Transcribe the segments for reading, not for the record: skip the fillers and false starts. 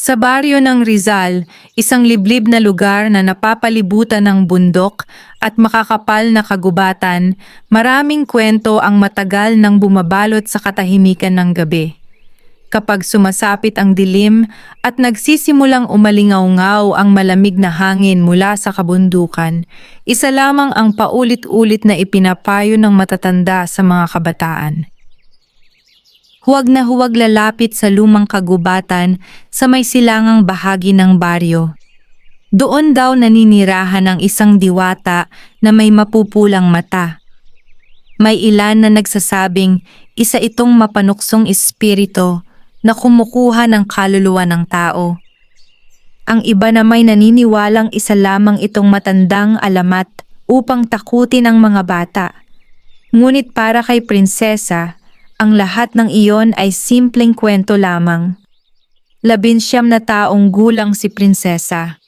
Sa baryo ng Rizal, isang liblib na lugar na napapalibutan ng bundok at makakapal na kagubatan, maraming kwento ang matagal nang bumabalot sa katahimikan ng gabi. Kapag sumasapit ang dilim at nagsisimulang umalingaw-ngaw ang malamig na hangin mula sa kabundukan, isa lamang ang paulit-ulit na ipinapayo ng matatanda sa mga kabataan. Huwag na huwag lalapit sa lumang kagubatan sa may silangang bahagi ng baryo. Doon daw naninirahan ang isang diwata na may mapupulang mata. May ilan na nagsasabing isa itong mapanuksong espiritu na kumukuha ng kaluluwa ng tao. Ang iba na may naniniwalang isa lamang itong matandang alamat upang takutin ang mga bata. Ngunit para kay prinsesa, ang lahat ng iyon ay simpleng kwento lamang. 19 na taong gulang si prinsesa.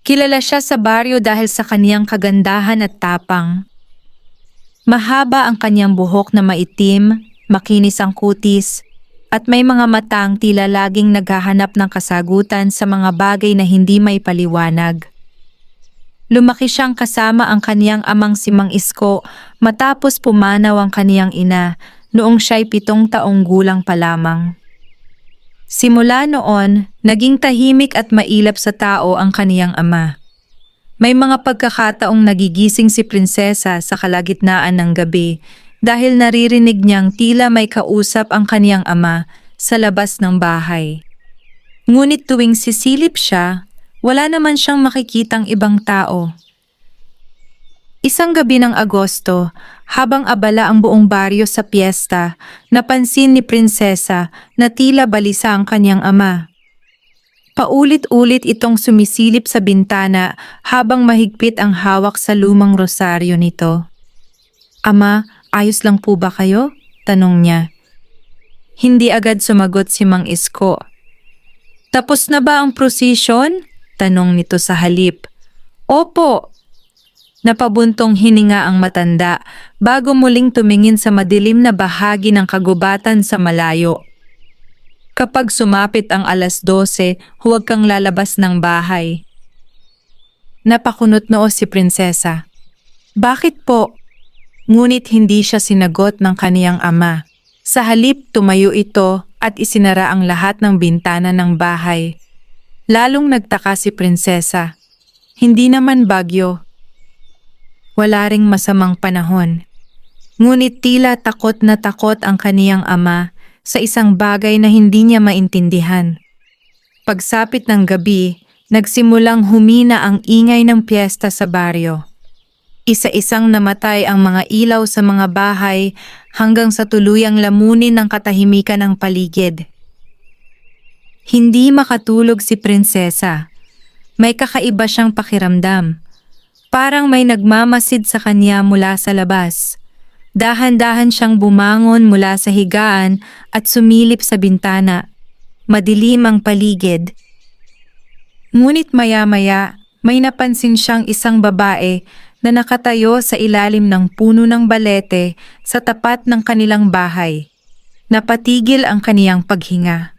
Kilala siya sa baryo dahil sa kaniyang kagandahan at tapang. Mahaba ang kaniyang buhok na maitim, makinis ang kutis, at may mga matang tila laging naghahanap ng kasagutan sa mga bagay na hindi may paliwanag. Lumaki siyang kasama ang kaniyang amang si Mang Isko matapos pumanaw ang kaniyang ina noong siya'y 7 taong gulang pa lamang. Simula noon, naging tahimik at mailap sa tao ang kaniyang ama. May mga pagkakataong nagigising si prinsesa sa kalagitnaan ng gabi dahil naririnig niyang tila may kausap ang kaniyang ama sa labas ng bahay. Ngunit tuwing sisilip siya, wala naman siyang makikitang ibang tao. Isang gabi ng Agosto, habang abala ang buong baryo sa piyesta, napansin ni prinsesa na tila balisa ang kanyang ama. Paulit-ulit itong sumisilip sa bintana habang mahigpit ang hawak sa lumang rosaryo nito. "Ama, ayos lang po ba kayo?" tanong niya. Hindi agad sumagot si Mang Isko. "Tapos na ba ang prosesyon?" tanong nito sa halip. "Opo." Napabuntong hininga ang matanda bago muling tumingin sa madilim na bahagi ng kagubatan sa malayo. "Kapag sumapit ang 12:00, huwag kang lalabas ng bahay." Napakunot noo si prinsesa. "Bakit po?" Ngunit hindi siya sinagot ng kaniyang ama. Sa halip tumayo ito at isinara ang lahat ng bintana ng bahay. Lalong nagtaka si prinsesa. Hindi naman bagyo. Wala ring masamang panahon. Ngunit tila takot na takot ang kaniyang ama sa isang bagay na hindi niya maintindihan. Pagsapit ng gabi, nagsimulang humina ang ingay ng piyesta sa baryo. Isa-isang namatay ang mga ilaw sa mga bahay hanggang sa tuluyang lamunin ng katahimikan ng paligid. Hindi makatulog si prinsesa. May kakaiba siyang pakiramdam. Parang may nagmamasid sa kanya mula sa labas. Dahan-dahan siyang bumangon mula sa higaan at sumilip sa bintana. Madilim ang paligid. Ngunit maya-maya, may napansin siyang isang babae na nakatayo sa ilalim ng puno ng balete sa tapat ng kanilang bahay. Napatigil ang kaniyang paghinga.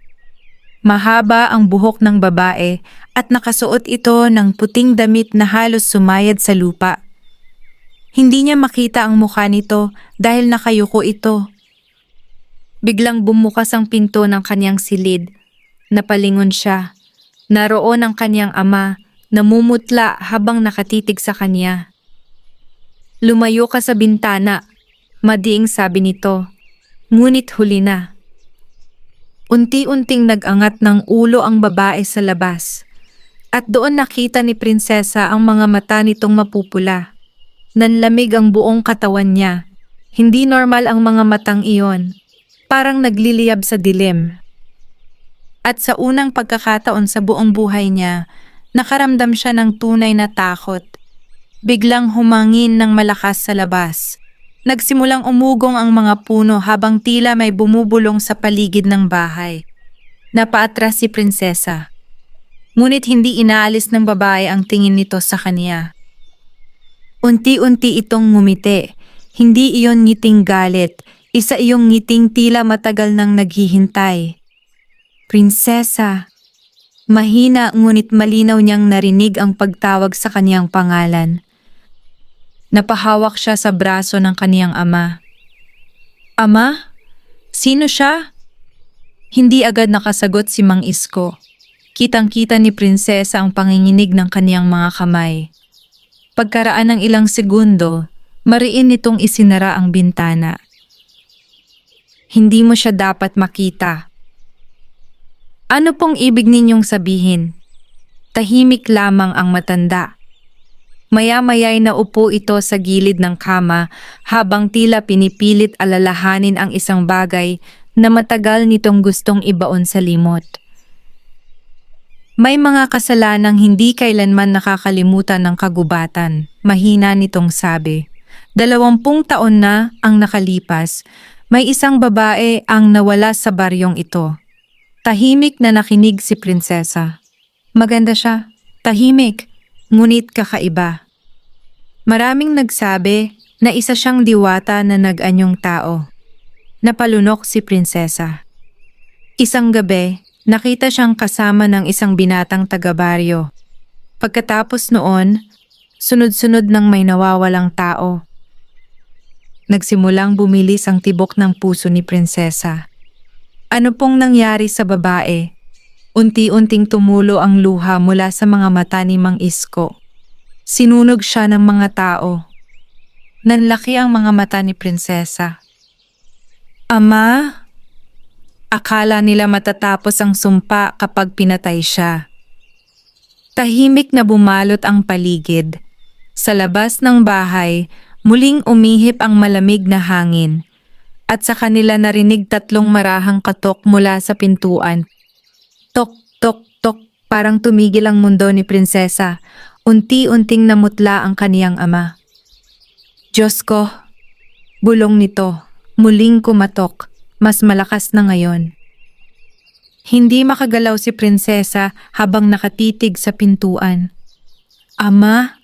Mahaba ang buhok ng babae at nakasuot ito ng puting damit na halos sumayad sa lupa. Hindi niya makita ang mukha nito dahil nakayuko ito. Biglang bumukas ang pinto ng kanyang silid. Napalingon siya. Naroon ang kanyang ama, namumutla habang nakatitig sa kanya. "Lumayo ka sa bintana," madiing sabi nito. Ngunit huli na. Unti-unting nag-angat ng ulo ang babae sa labas. At doon nakita ni prinsesa ang mga mata nitong mapupula. Nanlamig ang buong katawan niya. Hindi normal ang mga matang iyon. Parang nagliliyab sa dilim. At sa unang pagkakataon sa buong buhay niya, nakaramdam siya ng tunay na takot. Biglang humangin ng malakas sa labas. Nagsimulang umugong ang mga puno habang tila may bumubulong sa paligid ng bahay. Napaatras si prinsesa. Ngunit hindi inaalis ng babae ang tingin nito sa kanya. Unti-unti itong ngumiti. Hindi iyon ngiting galit. Isa iyong ngiting tila matagal nang naghihintay. "Prinsesa." Mahina ngunit malinaw niyang narinig ang pagtawag sa kaniyang pangalan. Napahawak siya sa braso ng kaniyang ama. Ama? Sino siya? Hindi agad nakasagot si Mang Isko. Kitang-kita ni Prinsesa ang panginginig ng kaniyang mga kamay. Pagkaraan ng ilang segundo, mariin nitong isinara ang bintana. Hindi mo siya dapat makita. Ano pong ibig ninyong sabihin? Tahimik lamang ang matanda. Maya-maya'y naupo ito sa gilid ng kama habang tila pinipilit alalahanin ang isang bagay na matagal nitong gustong ibaon sa limot. May mga kasalanang hindi kailanman nakakalimutan ng kagubatan, mahina nitong sabi. 20 taon na ang nakalipas, may isang babae ang nawala sa baryong ito. Tahimik na nakinig si Prinsesa. Maganda siya, tahimik, ngunit kakaiba. Maraming nagsabi na isa siyang diwata na nag-anyong tao. Napalunok si Prinsesa. Isang gabi, nakita siyang kasama ng isang binatang taga-baryo. Pagkatapos noon, sunod-sunod nang may nawawalang tao. Nagsimulang bumilis ang tibok ng puso ni Prinsesa. Ano pong nangyari sa babae? Unti-unting tumulo ang luha mula sa mga mata ni Mang Isko. Sinunog siya ng mga tao. Nanlaki ang mga mata ni Prinsesa. Ama? Akala nila matatapos ang sumpa kapag pinatay siya. Tahimik na bumalot ang paligid. Sa labas ng bahay, muling umihip ang malamig na hangin. At sa kanila narinig 3 marahang katok mula sa pintuan. Tok, tok, tok, parang tumigil ang mundo ni Prinsesa. Unti-unting namutla ang kaniyang ama. Diyos ko, bulong nito, muling kumatok, mas malakas na ngayon. Hindi makagalaw si Prinsesa habang nakatitig sa pintuan. Ama?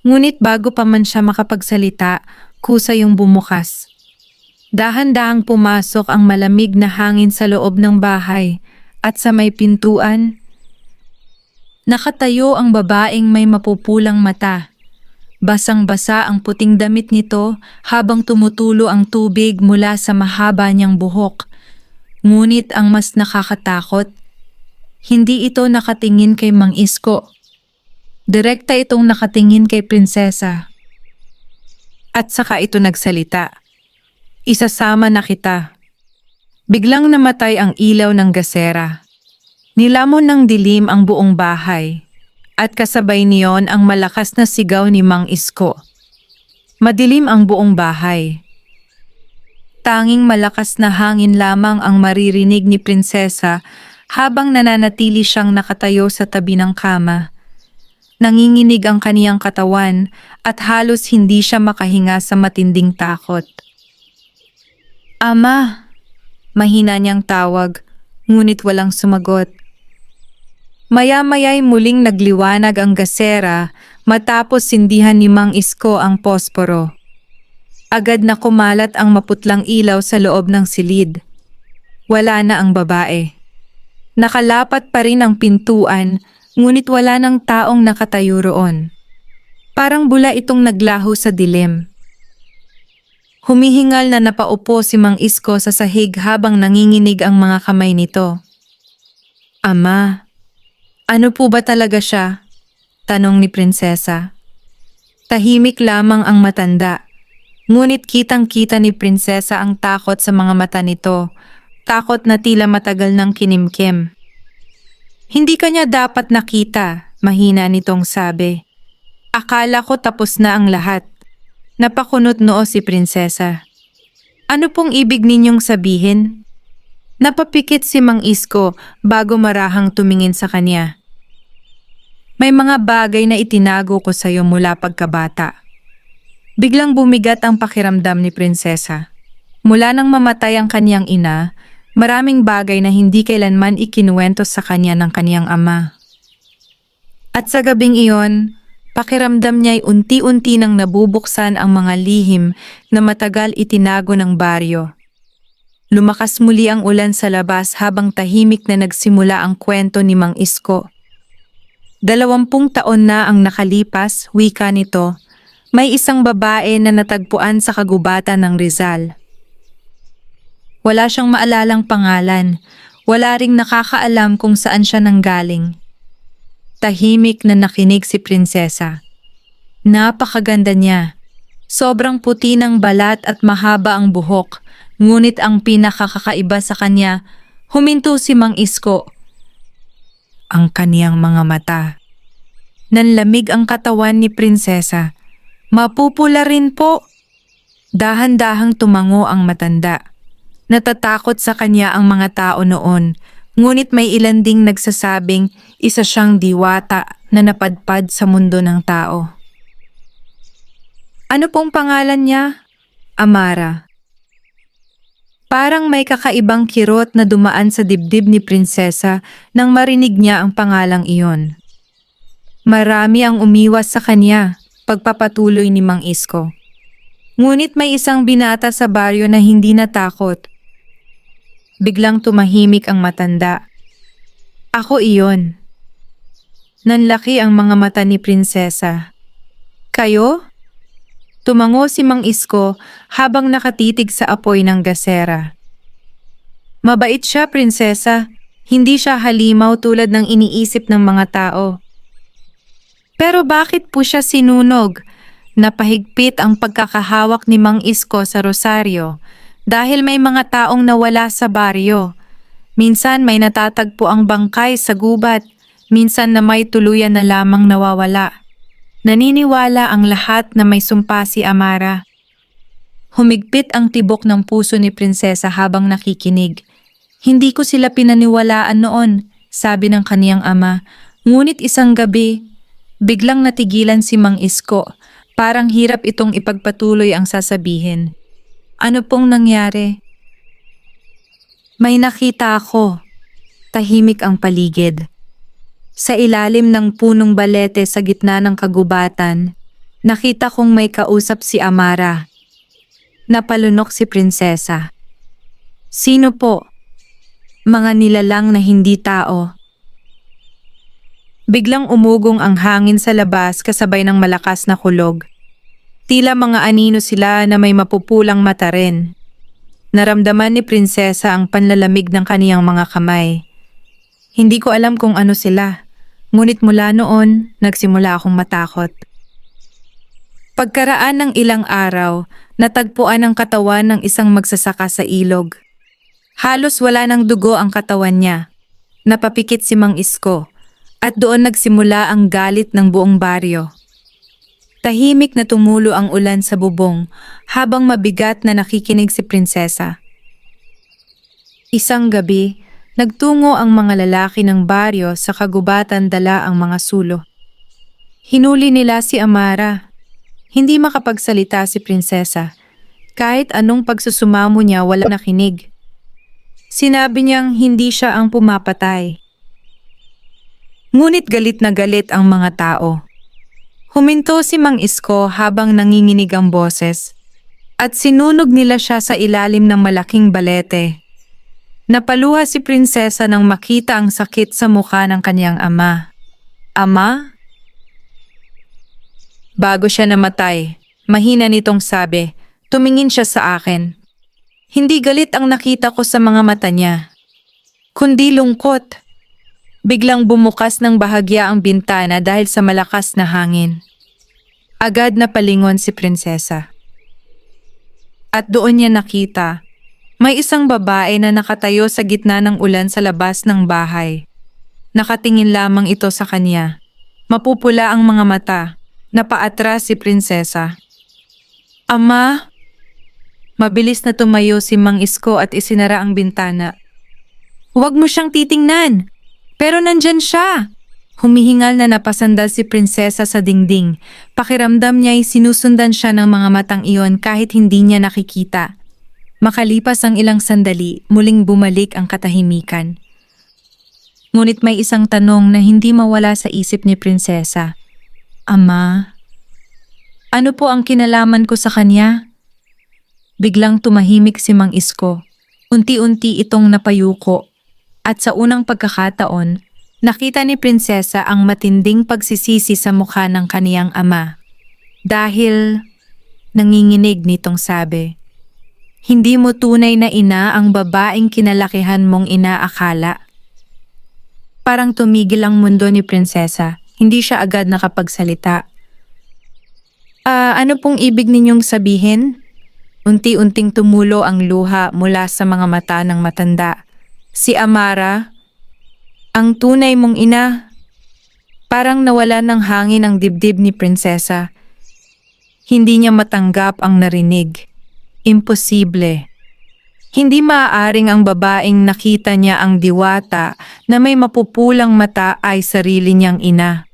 Ngunit bago pa man siya makapagsalita, kusa yung bumukas. Dahan-dahang pumasok ang malamig na hangin sa loob ng bahay at sa may pintuan. Nakatayo ang babaeng may mapupulang mata. Basang-basa ang puting damit nito habang tumutulo ang tubig mula sa mahaba niyang buhok. Ngunit ang mas nakakatakot, hindi ito nakatingin kay Mang Isko. Direkta itong nakatingin kay Prinsesa. At saka ito nagsalita. Isasama na kita. Biglang namatay ang ilaw ng gasera. Nilamon ng dilim ang buong bahay. At kasabay niyon ang malakas na sigaw ni Mang Isko. Madilim ang buong bahay. Tanging malakas na hangin lamang ang maririnig ni Prinsesa habang nananatili siyang nakatayo sa tabi ng kama. Nanginginig ang kaniyang katawan at halos hindi siya makahinga sa matinding takot. Ama! Mahina niyang tawag, ngunit walang sumagot. Maya-maya'y muling nagliwanag ang gasera matapos sindihan ni Mang Isko ang posporo. Agad na kumalat ang maputlang ilaw sa loob ng silid. Wala na ang babae. Nakalapat pa rin ang pintuan, ngunit wala ng taong nakatayo roon. Parang bula itong naglaho sa dilim. Humihingal na napaupo si Mang Isko sa sahig habang nanginginig ang mga kamay nito. Ama, ano po ba talaga siya? Tanong ni Prinsesa. Tahimik lamang ang matanda. Ngunit kitang-kita ni Prinsesa ang takot sa mga mata nito. Takot na tila matagal ng kinimkim. Hindi kanya dapat nakita, mahina nitong sabi. Akala ko tapos na ang lahat. Napakunot noo si Prinsesa. Ano pong ibig ninyong sabihin? Napapikit si Mang Isko bago marahang tumingin sa kanya. May mga bagay na itinago ko sa iyo mula pagkabata. Biglang bumigat ang pakiramdam ni Prinsesa. Mula nang mamatay ang kaniyang ina, maraming bagay na hindi kailanman ikinuwento sa kanya ng kaniyang ama. At sa gabing iyon, pakiramdam niya'y unti-unti nang nabubuksan ang mga lihim na matagal itinago ng baryo. Lumakas muli ang ulan sa labas habang tahimik na nagsimula ang kwento ni Mang Isko. 20 taon na ang nakalipas, wika nito. May isang babae na natagpuan sa kagubatan ng Rizal. Wala siyang maalalang pangalan. Wala ring nakakaalam kung saan siya nanggaling. Tahimik na nakinig si Prinsesa. Napakaganda niya. Sobrang puti ng balat at mahaba ang buhok. Ngunit ang pinakakakaiba sa kanya, huminto si Mang Isko. Ang kaniyang mga mata. Nanlamig ang katawan ni Prinsesa. Mapupula rin po. Dahan-dahang tumango ang matanda. Natatakot sa kanya ang mga tao noon, ngunit may ilan ding nagsasabing isa siyang diwata na napadpad sa mundo ng tao. Ano pong pangalan niya? Amara. Parang may kakaibang kirot na dumaan sa dibdib ni Prinsesa nang marinig niya ang pangalang iyon. Marami ang umiwas sa kanya, pagpapatuloy ni Mang Isko. Ngunit may isang binata sa baryo na hindi natakot. Biglang tumahimik ang matanda. Ako iyon. Nanlaki ang mga mata ni Prinsesa. Kayo? Tumango si Mang Isko habang nakatitig sa apoy ng gasera. Mabait siya, Prinsesa. Hindi siya halimaw tulad ng iniisip ng mga tao. Pero bakit po siya sinunog? Napahigpit ang pagkakahawak ni Mang Isko sa rosaryo dahil may mga taong nawala sa baryo. Minsan may natatagpo ang bangkay sa gubat, minsan na may tuluyan na lamang nawawala. Naniniwala ang lahat na may sumpa si Amara. Humigpit ang tibok ng puso ni Prinsesa habang nakikinig. Hindi ko sila pinaniwalaan noon, sabi ng kaniyang ama. Ngunit isang gabi, biglang natigilan si Mang Isko. Parang hirap itong ipagpatuloy ang sasabihin. Ano pong nangyari? May nakita ako. Tahimik ang paligid. Sa ilalim ng punong balete sa gitna ng kagubatan, nakita kong may kausap si Amara. Napalunok si Prinsesa. Sino po? Mga nilalang na hindi tao. Biglang umugong ang hangin sa labas kasabay ng malakas na kulog. Tila mga anino sila na may mapupulang mata rin. Naramdaman ni Prinsesa ang panlalamig ng kaniyang mga kamay. Hindi ko alam kung ano sila, ngunit mula noon, nagsimula akong matakot. Pagkaraan ng ilang araw, natagpuan ang katawan ng isang magsasaka sa ilog. Halos wala ng dugo ang katawan niya. Napapikit si Mang Isko, at doon nagsimula ang galit ng buong baryo. Tahimik na tumulo ang ulan sa bubong habang mabigat na nakikinig si Prinsesa. Isang gabi, nagtungo ang mga lalaki ng baryo sa kagubatan dala ang mga sulo. Hinuli nila si Amara. Hindi makapagsalita si Prinsesa. Kahit anong pagsusumamo niya wala nakinig. Sinabi niyang hindi siya ang pumapatay. Ngunit galit na galit ang mga tao. Huminto si Mang Isko habang nanginginig ang boses at sinunog nila siya sa ilalim ng malaking balete. Napaluha si Prinsesa nang makita ang sakit sa mukha ng kanyang ama. Ama? Bago siya namatay, mahina nitong sabi, tumingin siya sa akin. Hindi galit ang nakita ko sa mga mata niya, kundi lungkot. Biglang bumukas ng bahagya ang bintana dahil sa malakas na hangin. Agad na palingon si Prinsesa. At doon niya nakita, may isang babae na nakatayo sa gitna ng ulan sa labas ng bahay. Nakatingin lamang ito sa kanya. Mapupula ang mga mata. Napaatras si Prinsesa. Ama! Mabilis na tumayo si Mang Isko at isinara ang bintana. Huwag mo siyang titingnan! Pero nandyan siya! Humihingal na napasandal si Prinsesa sa dingding. Pakiramdam niya'y sinusundan siya ng mga matang iyon kahit hindi niya nakikita. Makalipas ang ilang sandali, muling bumalik ang katahimikan. Ngunit may isang tanong na hindi mawala sa isip ni Prinsesa. Ama, ano po ang kinalaman ko sa kanya? Biglang tumahimik si Mang Isko. Unti-unti itong napayuko at sa unang pagkakataon, nakita ni Prinsesa ang matinding pagsisisi sa mukha ng kaniyang ama. Dahil nanginginig nitong sabi, "Hindi mo tunay na ina ang babaeng kinalakihan mong inaakala." Parang tumigil ang mundo ni Prinsesa. Hindi siya agad nakapagsalita. Ano pong ibig ninyong sabihin?" Unti-unting tumulo ang luha mula sa mga mata ng matanda. Si Amara, ang tunay mong ina. Parang nawala ng hangin ang dibdib ni Prinsesa. Hindi niya matanggap ang narinig. Imposible. Hindi maaaring ang babaeng nakita niya ang diwata na may mapupulang mata ay sarili niyang ina.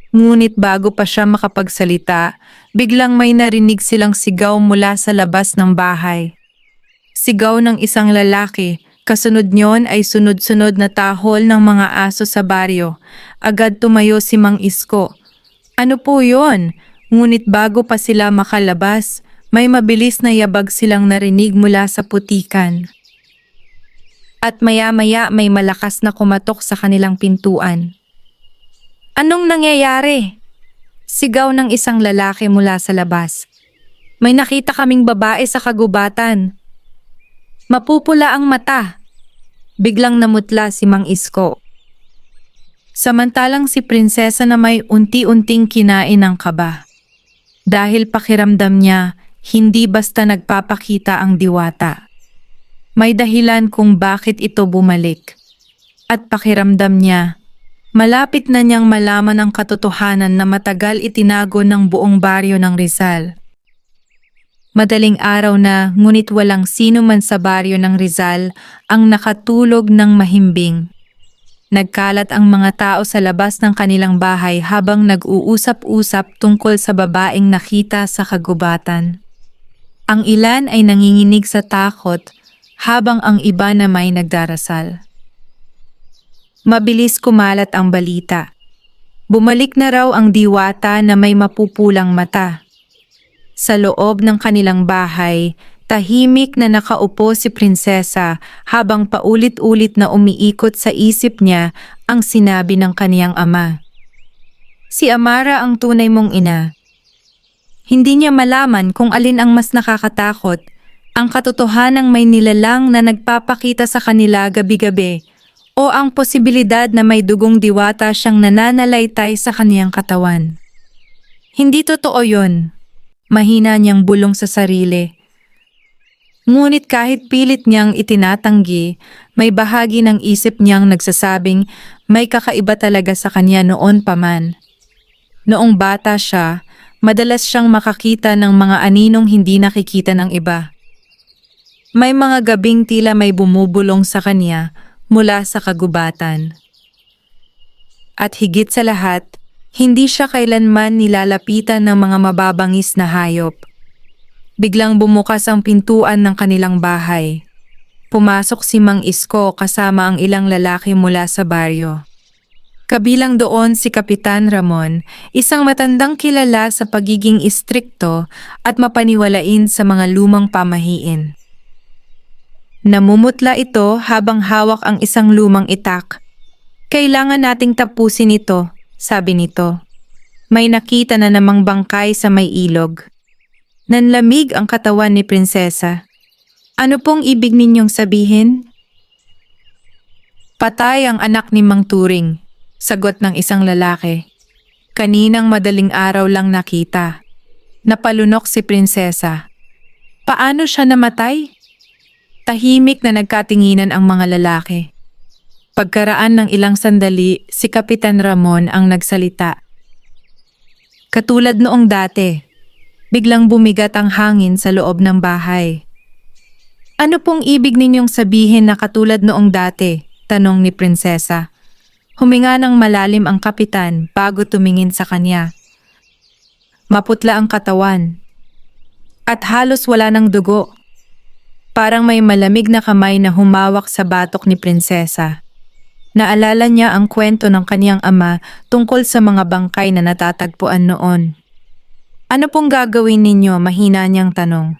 Ngunit bago pa siya makapagsalita, biglang may narinig silang sigaw mula sa labas ng bahay. Sigaw ng isang lalaki, kasunod niyon ay sunod-sunod na tahol ng mga aso sa baryo. Agad tumayo si Mang Isko. "Ano po yon?" Ngunit bago pa sila makalabas, may mabilis na yabag silang narinig mula sa putikan. At maya-maya may malakas na kumatok sa kanilang pintuan. "Anong nangyayari?" Sigaw ng isang lalaki mula sa labas. "May nakita kaming babae sa kagubatan. Mapupula ang mata." Biglang namutla si Mang Isko. Samantalang si Prinsesa na may unti-unting kinain ng kaba. Dahil pakiramdam niya, hindi basta nagpapakita ang diwata. May dahilan kung bakit ito bumalik. At pakiramdam niya, malapit na niyang malaman ang katotohanan na matagal itinago ng buong baryo ng Rizal. Madaling araw na, ngunit walang sino man sa baryo ng Rizal ang nakatulog ng mahimbing. Nagkalat ang mga tao sa labas ng kanilang bahay habang nag-uusap-usap tungkol sa babaeng nakita sa kagubatan. Ang ilan ay nanginginig sa takot habang ang iba na may nagdarasal. Mabilis kumalat ang balita. Bumalik na raw ang diwata na may mapupulang mata. Sa loob ng kanilang bahay, tahimik na nakaupo si Prinsesa habang paulit-ulit na umiikot sa isip niya ang sinabi ng kaniyang ama. Si Amara ang tunay mong ina. Hindi niya malaman kung alin ang mas nakakatakot, ang katotohanang may nilalang na nagpapakita sa kanila gabi-gabi o ang posibilidad na may dugong diwata siyang nananalaytay sa kaniyang katawan. Hindi totoo yun. Mahina niyang bulong sa sarili. Ngunit kahit pilit niyang itinatanggi, may bahagi ng isip niyang nagsasabing may kakaiba talaga sa kanya noon pa man. Noong bata siya, madalas siyang makakita ng mga aninong hindi nakikita ng iba. May mga gabing tila may bumubulong sa kanya mula sa kagubatan. At higit sa lahat, hindi siya kailanman nilalapitan ng mga mababangis na hayop. Biglang bumukas ang pintuan ng kanilang bahay. Pumasok si Mang Isko kasama ang ilang lalaki mula sa baryo. Kabilang doon si Kapitan Ramon, isang matandang kilala sa pagiging istrikto at mapaniwalain sa mga lumang pamahiin. Namumutla ito habang hawak ang isang lumang itak. "Kailangan nating tapusin ito," sabi nito. May nakita na namang bangkay sa may ilog. Nanlamig ang katawan ni Prinsesa. "Ano pong ibig ninyong sabihin?" "Patay ang anak ni Mang Turing," sagot ng isang lalaki. "Kaninang madaling araw lang nakita." Napalunok si Prinsesa. Paano siya namatay? Tahimik na nagkatinginan ang mga lalaki. Pagkaraan ng ilang sandali, si Kapitan Ramon ang nagsalita. "Katulad noong dati." Biglang bumigat ang hangin sa loob ng bahay. "Ano pong ibig ninyong sabihin na katulad noong dati?" tanong ni Prinsesa. Huminga ng malalim ang kapitan bago tumingin sa kanya. Maputla ang katawan. At halos wala ng dugo. Parang may malamig na kamay na humawak sa batok ni Prinsesa. Naalala niya ang kwento ng kaniyang ama tungkol sa mga bangkay na natatagpuan noon. "Ano pong gagawin ninyo?" mahina niyang tanong.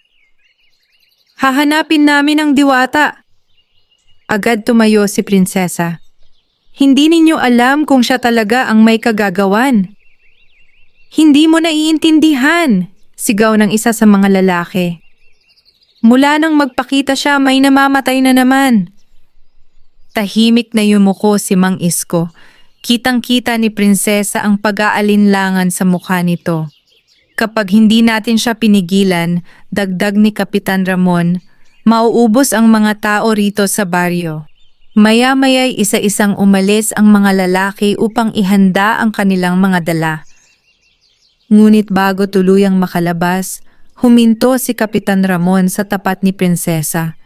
Hahanapin namin ang diwata. Agad tumayo si prinsesa. Hindi ninyo alam kung siya talaga ang may kagagawan. Hindi mo naiintindihan, sigaw ng isa sa mga lalaki. Mula nang magpakita siya, may namamatay na naman. Tahimik na yumuko si Mang Isko. Kitang-kita ni prinsesa ang pag-aalinlangan sa mukha nito. Kapag hindi natin siya pinigilan, dagdag ni Kapitan Ramon, mauubos ang mga tao rito sa baryo. Maya-maya'y isa-isang umalis ang mga lalaki upang ihanda ang kanilang mga dala. Ngunit bago tuluyang makalabas, huminto si Kapitan Ramon sa tapat ni prinsesa.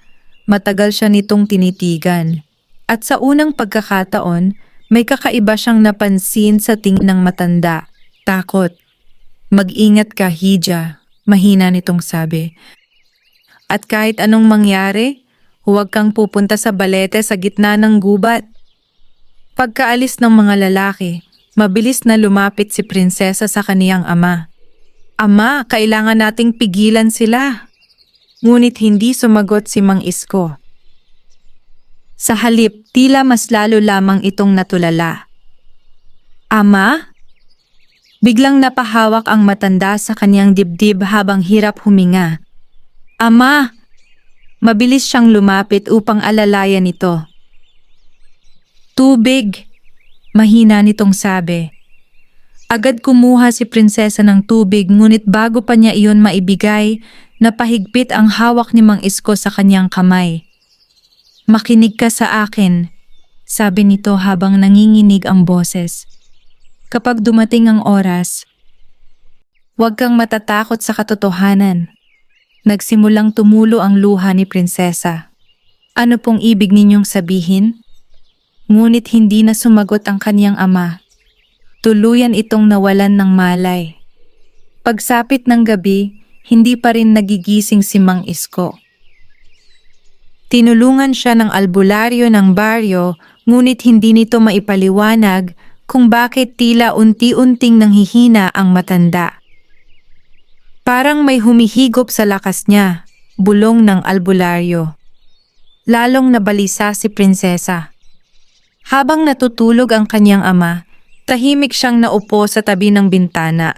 Matagal siya nitong tinitigan. At sa unang pagkakataon, may kakaiba siyang napansin sa tingin ng matanda. Takot. Mag-ingat ka, Hija, mahina nitong sabi. At kahit anong mangyari, huwag kang pupunta sa balete sa gitna ng gubat. Pagkaalis ng mga lalaki, mabilis na lumapit si prinsesa sa kaniyang ama. Ama, kailangan nating pigilan sila. Ngunit hindi sumagot si Mang Isko. Sa halip, tila mas lalo lamang itong natulala. Ama? Biglang napahawak ang matanda sa kanyang dibdib habang hirap huminga. Ama! Mabilis siyang lumapit upang alalayan ito. Tubig! Mahina nitong sabi. Agad kumuha si prinsesa ng tubig ngunit bago pa niya iyon maibigay, napahigpit ang hawak ni Mang Isko sa kanyang kamay. Makinig ka sa akin, sabi nito habang nanginginig ang boses. Kapag dumating ang oras, huwag kang matatakot sa katotohanan. Nagsimulang tumulo ang luha ni prinsesa. Ano pong ibig ninyong sabihin? Ngunit hindi na sumagot ang kaniyang ama. Tuluyan itong nawalan ng malay. Pagsapit ng gabi, hindi pa rin nagigising si Mang Isko. Tinulungan siya ng albularyo ng baryo, ngunit hindi nito maipaliwanag kung bakit tila unti-unting nanghihina ang matanda. Parang may humihigop sa lakas niya, bulong ng albularyo. Lalong nabalisa si prinsesa. Habang natutulog ang kanyang ama, tahimik siyang naupo sa tabi ng bintana.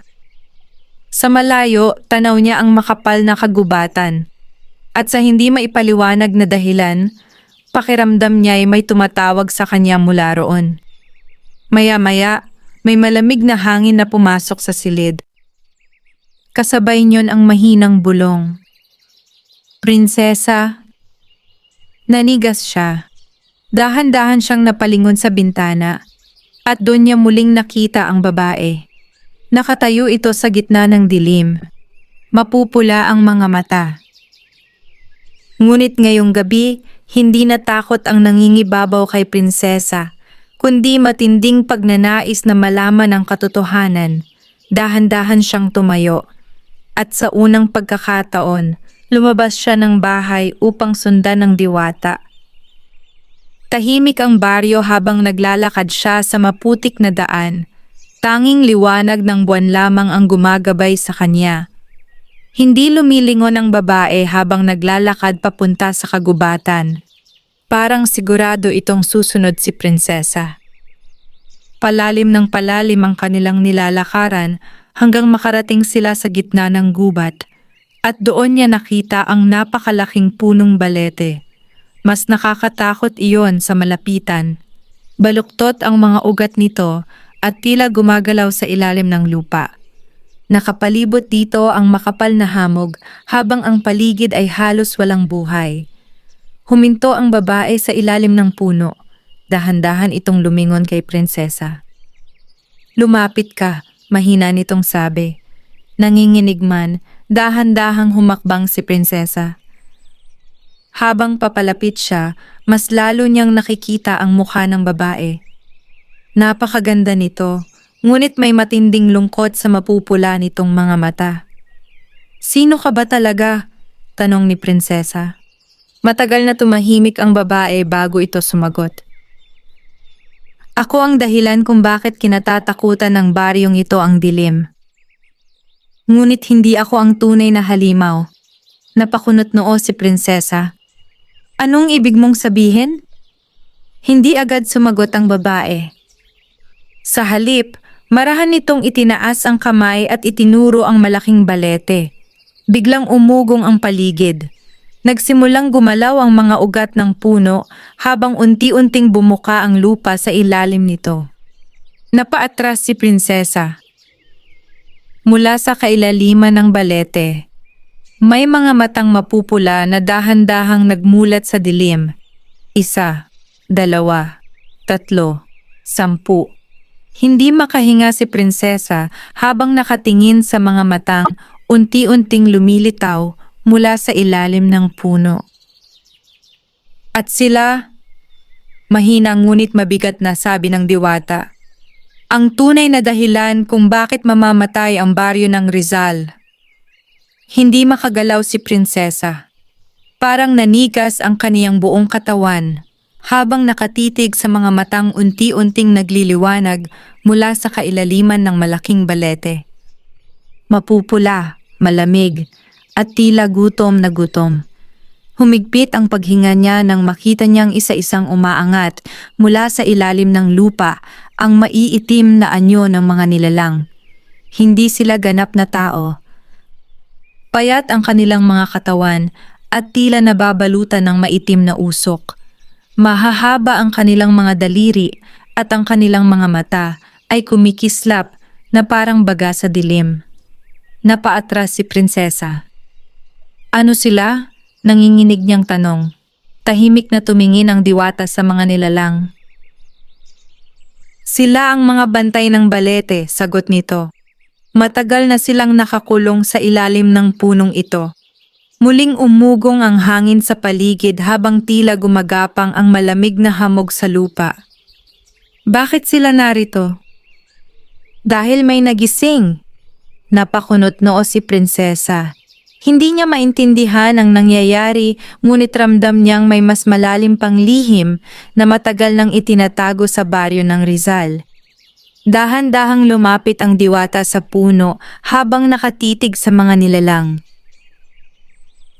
Sa malayo, tanaw niya ang makapal na kagubatan. At sa hindi maipaliwanag na dahilan, pakiramdam niya ay may tumatawag sa kanya mula roon. Maya-maya, may malamig na hangin na pumasok sa silid. Kasabay niyon ang mahinang bulong. Prinsesa, nanigas siya. Dahan-dahan siyang napalingon sa bintana at doon niya muling nakita ang babae. Nakatayo ito sa gitna ng dilim. Mapupula ang mga mata. Ngunit ngayong gabi, hindi natakot ang nangingibabaw kay prinsesa, kundi matinding pagnanais na malaman ang katotohanan. Dahan-dahan siyang tumayo. At sa unang pagkakataon, lumabas siya ng bahay upang sundan ng diwata. Tahimik ang baryo habang naglalakad siya sa maputik na daan. Tanging liwanag ng buwan lamang ang gumagabay sa kanya. Hindi lumilingon ang babae habang naglalakad papunta sa kagubatan. Parang sigurado itong susunod si prinsesa. Palalim ng palalim ang kanilang nilalakaran hanggang makarating sila sa gitna ng gubat. At doon niya nakita ang napakalaking punong balete. Mas nakakatakot iyon sa malapitan. Baluktot ang mga ugat nito at tila gumagalaw sa ilalim ng lupa. Nakapalibot dito ang makapal na hamog habang ang paligid ay halos walang buhay. Huminto ang babae sa ilalim ng puno. Dahan-dahan itong lumingon kay prinsesa. Lumapit ka, mahina nitong sabi. Nanginginig man, dahan-dahang humakbang si prinsesa. Habang papalapit siya, mas lalo niyang nakikita ang mukha ng babae. Napakaganda nito, ngunit may matinding lungkot sa mapupula nitong mga mata. Sino ka ba talaga? Tanong ni prinsesa. Matagal na tumahimik ang babae bago ito sumagot. Ako ang dahilan kung bakit kinatatakutan ng baryong ito ang dilim. Ngunit hindi ako ang tunay na halimaw. Napakunot noo si prinsesa. Anong ibig mong sabihin? Hindi agad sumagot ang babae. Sa halip, marahan nitong itinaas ang kamay at itinuro ang malaking balete. Biglang umugong ang paligid. Nagsimulang gumalaw ang mga ugat ng puno habang unti-unting bumuka ang lupa sa ilalim nito. Napaatras si prinsesa. Mula sa kailaliman ng balete, may mga matang mapupula na dahan-dahang nagmulat sa dilim. 1, 2, 3, 10. Hindi makahinga si prinsesa habang nakatingin sa mga matang unti-unting lumilitaw mula sa ilalim ng puno. At sila, mahina ngunit mabigat na sabi ng diwata, ang tunay na dahilan kung bakit mamamatay ang baryo ng Rizal. Hindi makagalaw si prinsesa. Parang nanigas ang kaniyang buong katawan habang nakatitig sa mga matang unti-unting nagliliwanag mula sa kailaliman ng malaking balete. Mapupula, malamig, at tila gutom na gutom. Humigpit ang paghinga niya nang makita niyang isa-isang umaangat mula sa ilalim ng lupa ang maiitim na anyo ng mga nilalang. Hindi sila ganap na tao. Payat ang kanilang mga katawan at tila nababalutan ng maitim na usok. Mahahaba ang kanilang mga daliri at ang kanilang mga mata ay kumikislap na parang baga sa dilim. Napaatras si prinsesa. Ano sila? Nanginginig niyang tanong. Tahimik na tumingin ang diwata sa mga nilalang. Sila ang mga bantay ng balete, sagot nito. Matagal na silang nakakulong sa ilalim ng punong ito. Muling umugong ang hangin sa paligid habang tila gumagapang ang malamig na hamog sa lupa. Bakit sila narito? Dahil may nagising. Napakunot noo si prinsesa. Hindi niya maintindihan ang nangyayari ngunit ramdam niyang may mas malalim pang lihim na matagal nang itinatago sa baryo ng Rizal. Dahan-dahang lumapit ang diwata sa puno habang nakatitig sa mga nilalang.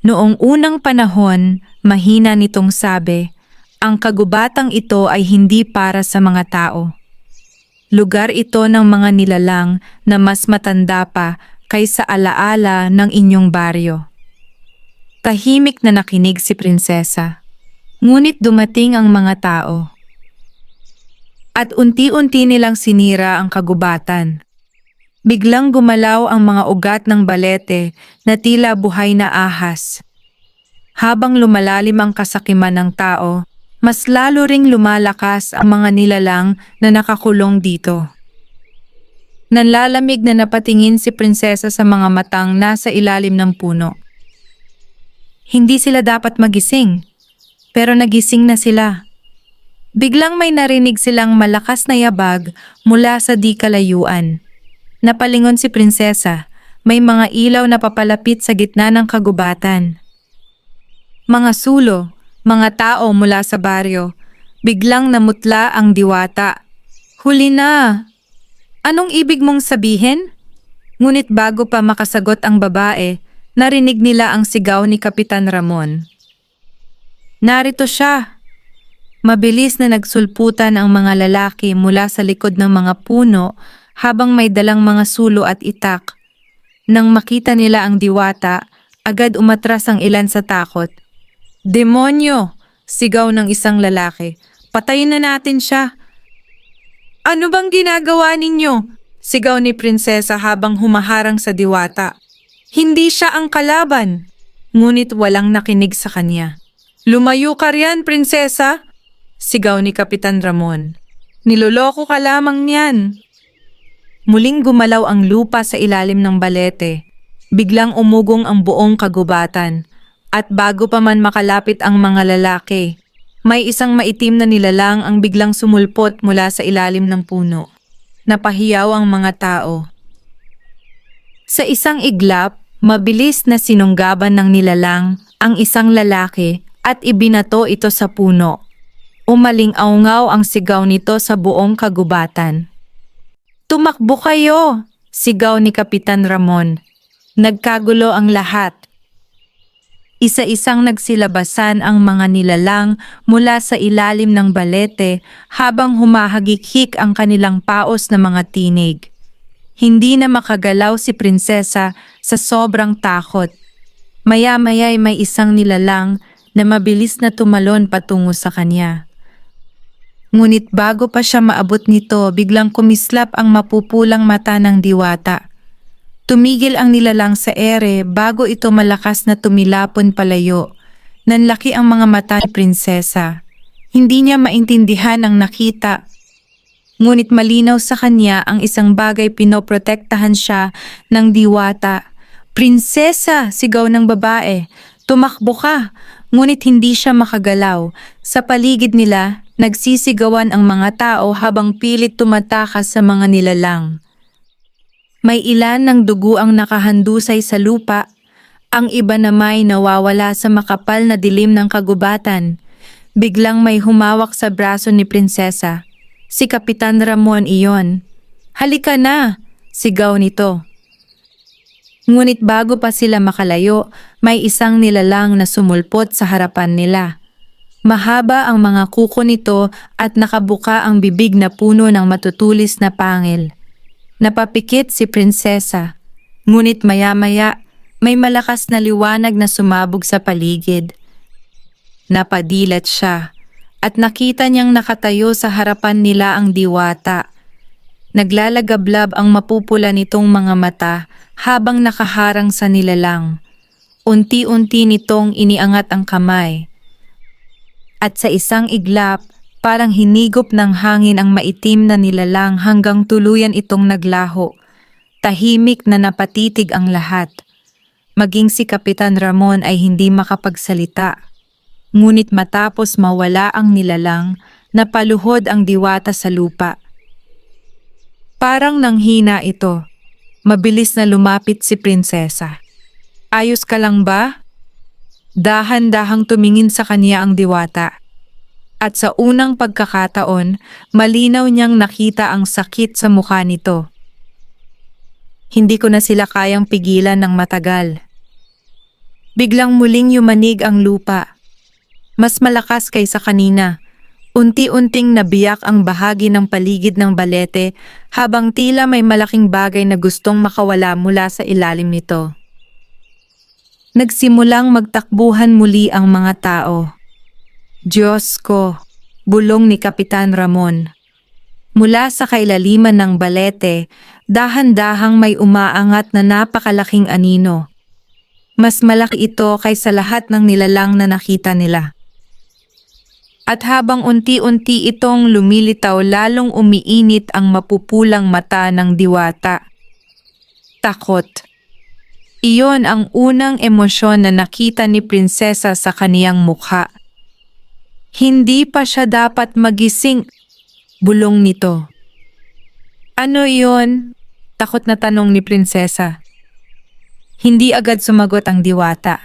Noong unang panahon, mahina nitong sabi, ang kagubatang ito ay hindi para sa mga tao. Lugar ito ng mga nilalang na mas matanda pa kaysa alaala ng inyong baryo. Tahimik na nakinig si prinsesa. Ngunit dumating ang mga tao. At unti-unti nilang sinira ang kagubatan. Biglang gumalaw ang mga ugat ng balete na tila buhay na ahas. Habang lumalalim ang kasakiman ng tao, mas lalo ring lumalakas ang mga nilalang na nakakulong dito. Nanlalamig na napatingin si prinsesa sa mga matang nasa ilalim ng puno. Hindi sila dapat magising, pero nagising na sila. Biglang may narinig silang malakas na yabag mula sa di kalayuan. Napalingon si prinsesa, may mga ilaw na papalapit sa gitna ng kagubatan. Mga sulo, mga tao mula sa baryo, biglang namutla ang diwata. Huli na! Anong ibig mong sabihin? Ngunit bago pa makasagot ang babae, narinig nila ang sigaw ni Kapitan Ramon. Narito siya! Mabilis na nagsulputan ang mga lalaki mula sa likod ng mga puno habang may dalang mga sulo at itak. Nang makita nila ang diwata, agad umatras ang ilan sa takot. Demonyo! Sigaw ng isang lalaki. Patayin na natin siya! Ano bang ginagawa ninyo? Sigaw ni prinsesa habang humaharang sa diwata. Hindi siya ang kalaban. Ngunit walang nakinig sa kanya. Lumayo ka riyan, prinsesa! Sigaw ni Kapitan Ramon. Niloloko ka lamang niyan. Muling gumalaw ang lupa sa ilalim ng balete. Biglang umugong ang buong kagubatan. At bago pa man makalapit ang mga lalaki, may isang maitim na nilalang ang biglang sumulpot mula sa ilalim ng puno. Napahiyaw ang mga tao. Sa isang iglap, mabilis na sinunggaban ng nilalang ang isang lalaki at ibinato ito sa puno. Umaling-aungaw ang sigaw nito sa buong kagubatan. Tumakbo kayo! Sigaw ni Kapitan Ramon. Nagkagulo ang lahat. Isa-isang nagsilabasan ang mga nilalang mula sa ilalim ng balete habang humahagik-hik ang kanilang paos na mga tinig. Hindi na makagalaw si prinsesa sa sobrang takot. Maya-maya'y may isang nilalang na mabilis na tumalon patungo sa kanya. Ngunit bago pa siya maabot nito, biglang kumislap ang mapupulang mata ng diwata. Tumigil ang nilalang sa ere bago ito malakas na tumilapon palayo. Nanlaki ang mga mata ni prinsesa. Hindi niya maintindihan ang nakita. Ngunit malinaw sa kanya ang isang bagay, pinoprotektahan siya ng diwata. "Prinsesa!" sigaw ng babae. "Tumakbo ka!" Ngunit hindi siya makagalaw. Sa paligid nila, nagsisigawan ang mga tao habang pilit tumatakas sa mga nilalang. May ilan ng dugo ang nakahandusay sa lupa, ang iba namay nawawala sa makapal na dilim ng kagubatan. Biglang may humawak sa braso ni prinsesa. Si Kapitan Ramon iyon. "Halika na!" sigaw nito. Ngunit bago pa sila makalayo, may isang nilalang na sumulpot sa harapan nila. Mahaba ang mga kuko nito at nakabuka ang bibig na puno ng matutulis na pangil. Napapikit si prinsesa, ngunit maya-maya may malakas na liwanag na sumabog sa paligid. Napadilat siya at nakita niyang nakatayo sa harapan nila ang diwata. Naglalagablab ang mapupula nitong mga mata habang nakaharang sa nilalang. Unti-unti nitong iniangat ang kamay. At sa isang iglap, parang hinigop ng hangin ang maitim na nilalang hanggang tuluyan itong naglaho. Tahimik na napatitig ang lahat. Maging si Kapitan Ramon ay hindi makapagsalita. Ngunit matapos mawala ang nilalang, napaluhod ang diwata sa lupa. Parang nanghina ito. Mabilis na lumapit si prinsesa. "Ayos ka lang ba?" Dahan-dahang tumingin sa kanya ang diwata. At sa unang pagkakataon, malinaw niyang nakita ang sakit sa mukha nito. "Hindi ko na sila kayang pigilan ng matagal." Biglang muling yumanig ang lupa. Mas malakas kaysa kanina. Unti-unting nabiyak ang bahagi ng paligid ng balete habang tila may malaking bagay na gustong makawala mula sa ilalim nito. Nagsimulang magtakbuhan muli ang mga tao. "Diyos ko!" bulong ni Kapitan Ramon. Mula sa kailaliman ng balete, dahan-dahang may umaangat na napakalaking anino. Mas malaki ito kaysa lahat ng nilalang na nakita nila. At habang unti-unti itong lumilitaw, lalong umiinit ang mapupulang mata ng diwata. Takot. Iyon ang unang emosyon na nakita ni prinsesa sa kaniyang mukha. Hindi pa siya dapat magising, bulong nito. "Ano iyon?" takot na tanong ni prinsesa. Hindi agad sumagot ang diwata.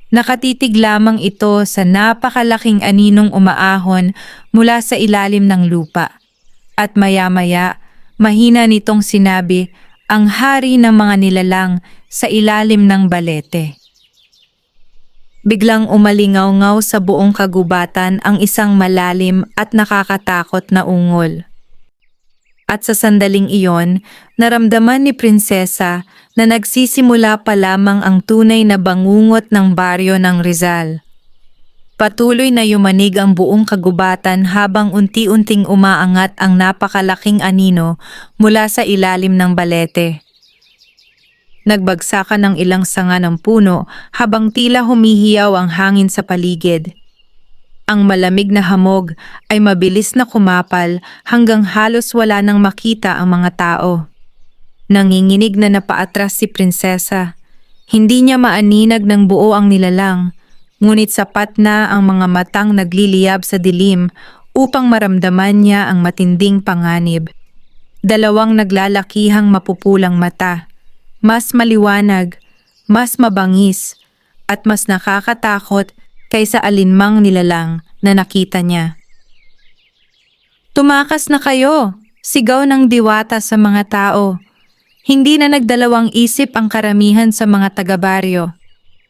Nakatitig lamang ito sa napakalaking aninong umaahon mula sa ilalim ng lupa. At maya-maya, mahina nitong sinabi, "Ang hari ng mga nilalang sa ilalim ng balete." Biglang umalingaw-ngaw sa buong kagubatan ang isang malalim at nakakatakot na ungol. At sa sandaling iyon, naramdaman ni prinsesa na nagsisimula pa lamang ang tunay na bangungot ng baryo ng Rizal. Patuloy na yumanig ang buong kagubatan habang unti-unting umaangat ang napakalaking anino mula sa ilalim ng balete. Nagbagsakan ng ilang sanga ng puno habang tila humihiyaw ang hangin sa paligid. Ang malamig na hamog ay mabilis na kumapal hanggang halos wala nang makita ang mga tao. Nanginginig na napaatras si prinsesa. Hindi niya maaninag ng buo ang nilalang, ngunit sapat na ang mga matang nagliliyab sa dilim upang maramdaman niya ang matinding panganib. Dalawang naglalakihang mapupulang mata, mas maliwanag, mas mabangis, at mas nakakatakot kaysa alinmang nilalang na nakita niya. "Tumakas na kayo!" sigaw ng diwata sa mga tao. Hindi na nagdalawang isip ang karamihan sa mga taga-baryo.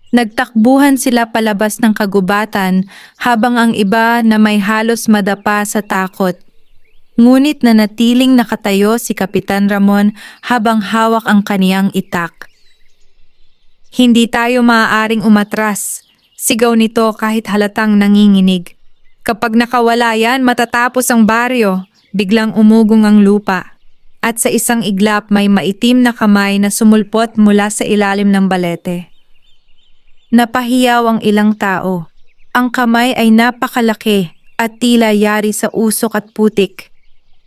Nagtakbuhan sila palabas ng kagubatan habang ang iba na may halos madapa sa takot. Ngunit nanatiling nakatayo si Kapitan Ramon habang hawak ang kaniyang itak. Hindi tayo maaaring umatras, sigaw nito kahit halatang nanginginig. Kapag nakawala yan, matatapos ang baryo. Biglang umugong ang lupa. At sa isang iglap may maitim na kamay na sumulpot mula sa ilalim ng balete. Napahiyaw ang ilang tao. Ang kamay ay napakalaki at tila yari sa usok at putik.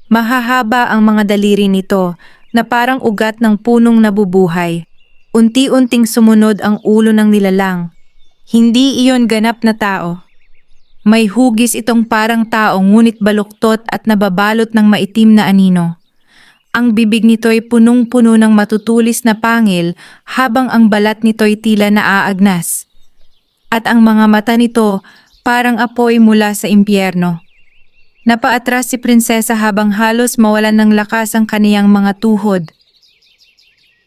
Mahahaba ang mga daliri nito na parang ugat ng punong nabubuhay. Unti-unting sumunod ang ulo ng nilalang. Hindi iyon ganap na tao. May hugis itong parang tao ngunit baluktot at nababalot ng maitim na anino. Ang bibig nito'y punong-puno ng matutulis na pangil habang ang balat nito'y tila naaagnas. At ang mga mata nito parang apoy mula sa impyerno. Napaatras si Prinsesa habang halos mawalan ng lakas ang kaniyang mga tuhod.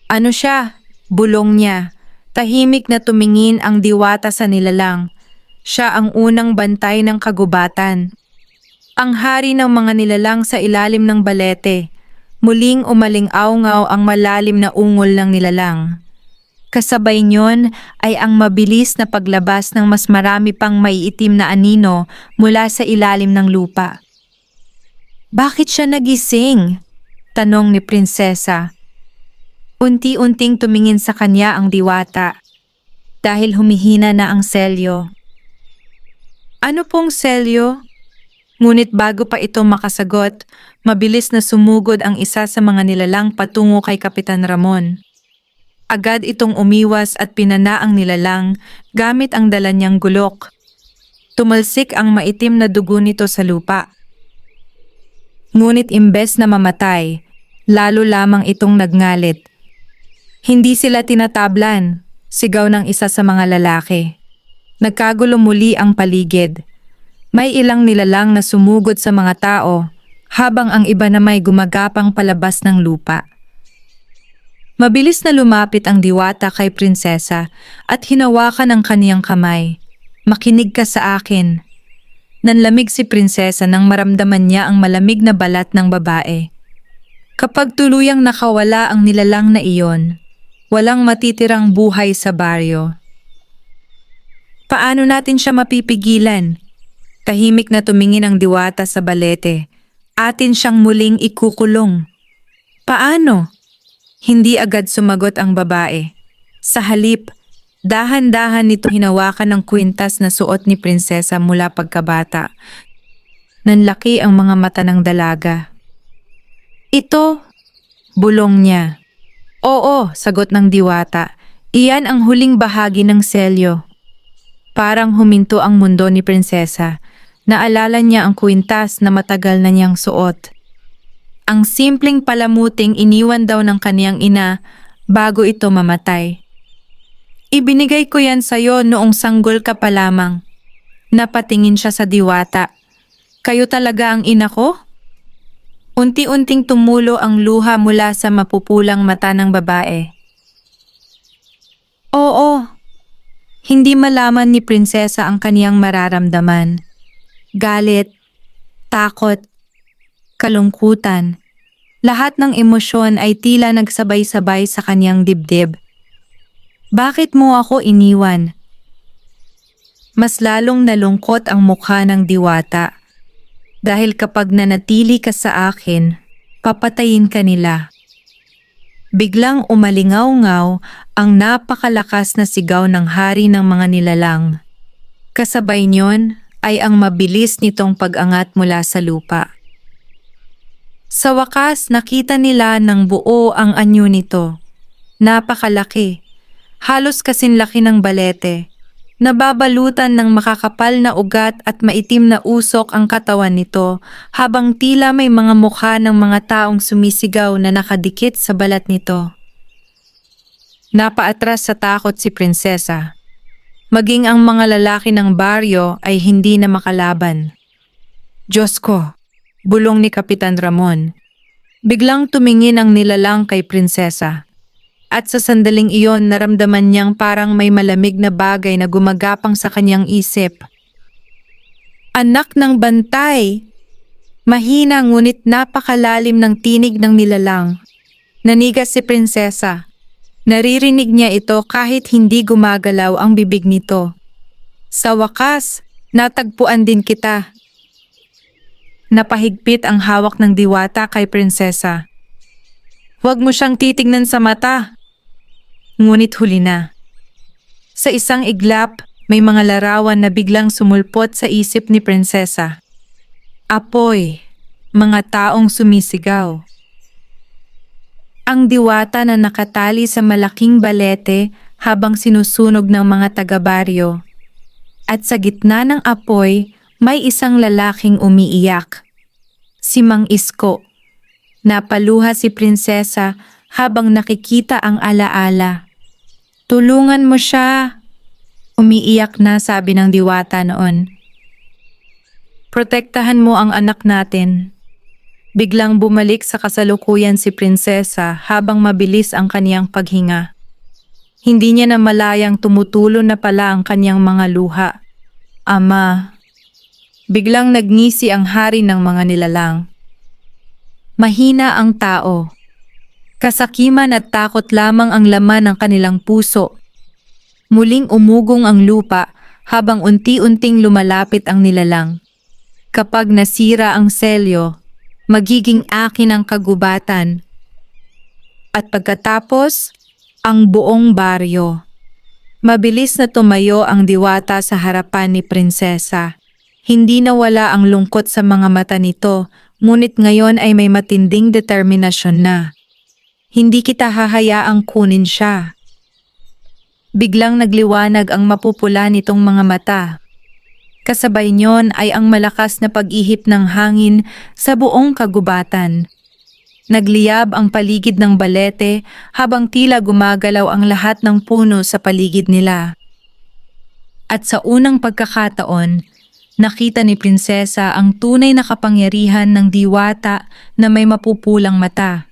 Ano siya? Bulong niya. Tahimik na tumingin ang diwata sa nilalang. Siya ang unang bantay ng kagubatan. Ang hari ng mga nilalang sa ilalim ng balete. Muling umaling-awngaw ang malalim na ungol ng nilalang. Kasabay niyon ay ang mabilis na paglabas ng mas marami pang maiitim na anino mula sa ilalim ng lupa. Bakit siya nagising? Tanong ni Prinsesa. Unti-unting tumingin sa kanya ang diwata dahil humihina na ang selyo. Ano pong selyo? Ngunit bago pa ito makasagot, mabilis na sumugod ang isa sa mga nilalang patungo kay Kapitan Ramon. Agad itong umiwas at pinana ang nilalang gamit ang dala niyang gulok. Tumalsik ang maitim na dugo nito sa lupa. Ngunit imbes na mamatay, lalo lamang itong nagngalit. Hindi sila tinatablan, sigaw ng isa sa mga lalaki. Nagkagulo muli ang paligid. May ilang nilalang na sumugod sa mga tao, habang ang iba na may gumagapang palabas ng lupa. Mabilis na lumapit ang diwata kay Prinsesa at hinawakan ang kaniyang kamay. Makinig ka sa akin. Nanlamig si Prinsesa nang maramdaman niya ang malamig na balat ng babae. Kapag tuluyang nakawala ang nilalang na iyon, walang matitirang buhay sa baryo. Paano natin siya mapipigilan? Tahimik na tumingin ang diwata sa balete. Atin siyang muling ikukulong. Paano? Hindi agad sumagot ang babae. Sa halip, dahan-dahan nito hinawakan ng kwintas na suot ni Prinsesa mula pagkabata. Nanlaki ang mga mata ng dalaga. Ito, bulong niya. Oo, sagot ng diwata. Iyan ang huling bahagi ng selyo. Parang huminto ang mundo ni Prinsesa. Naalala niya ang kwintas na matagal na niyang suot. Ang simpleng palamuting iniwan daw ng kaniyang ina bago ito mamatay. Ibinigay ko yan sa'yo noong sanggol ka pa lamang. Napatingin siya sa diwata. Kayo talaga ang ina ko? Unti-unting tumulo ang luha mula sa mapupulang mata ng babae. Oo. Hindi malaman ni Prinsesa ang kaniyang mararamdaman. Galit, takot, kalungkutan. Lahat ng emosyon ay tila nagsabay-sabay sa kaniyang dibdib. Bakit mo ako iniwan? Mas lalong nalungkot ang mukha ng diwata. Dahil kapag nanatili ka sa akin, papatayin ka nila. Biglang umalingaw-ngaw ang napakalakas na sigaw ng hari ng mga nilalang. Kasabay niyon ay ang mabilis nitong pag-angat mula sa lupa. Sa wakas nakita nila ng buo ang anyo nito. Napakalaki, halos kasinlaki ng balete. Nababalutan ng makakapal na ugat at maitim na usok ang katawan nito habang tila may mga mukha ng mga taong sumisigaw na nakadikit sa balat nito. Napaatras sa takot si Prinsesa. Maging ang mga lalaki ng baryo ay hindi na makalaban. Diyos ko, bulong ni Kapitan Ramon. Biglang tumingin ang nilalang kay Prinsesa. At sa sandaling iyon naramdaman niyang parang may malamig na bagay na gumagapang sa kanyang isip. Anak ng bantay! Mahina ngunit napakalalim ng tinig ng nilalang. Nanigas si prinsesa. Naririnig niya ito kahit hindi gumagalaw ang bibig nito. Sa wakas, natagpuan din kita. Napahigpit ang hawak ng diwata kay prinsesa. Huwag mo siyang titignan sa mata. Ngunit huli na. Sa isang iglap, may mga larawan na biglang sumulpot sa isip ni prinsesa. Apoy, mga taong sumisigaw. Ang diwata na nakatali sa malaking balete habang sinusunog ng mga taga-baryo. At sa gitna ng apoy, may isang lalaking umiiyak. Si Mang Isko. Napaluha si prinsesa habang nakikita ang alaala. Tulungan mo siya. Umiiyak na sabi ng diwata noon. Protektahan mo ang anak natin. Biglang bumalik sa kasalukuyan si prinsesa habang mabilis ang kaniyang paghinga. Hindi niya na malayang tumutulo na pala ang kaniyang mga luha. Ama. Biglang nagngisi ang hari ng mga nilalang. Mahina ang tao. Kasakiman at takot lamang ang laman ng kanilang puso. Muling umugong ang lupa habang unti-unting lumalapit ang nilalang. Kapag nasira ang selyo, magiging akin ang kagubatan. At pagkatapos, ang buong baryo. Mabilis na tumayo ang diwata sa harapan ni prinsesa. Hindi nawala ang lungkot sa mga mata nito, ngunit ngayon ay may matinding determinasyon na. Hindi kita hahayaang kunin siya. Biglang nagliwanag ang mapupula nitong mga mata. Kasabay niyon ay ang malakas na pag-ihip ng hangin sa buong kagubatan. Nagliyab ang paligid ng balete habang tila gumagalaw ang lahat ng puno sa paligid nila. At sa unang pagkakataon, nakita ni prinsesa ang tunay na kapangyarihan ng diwata na may mapupulang mata.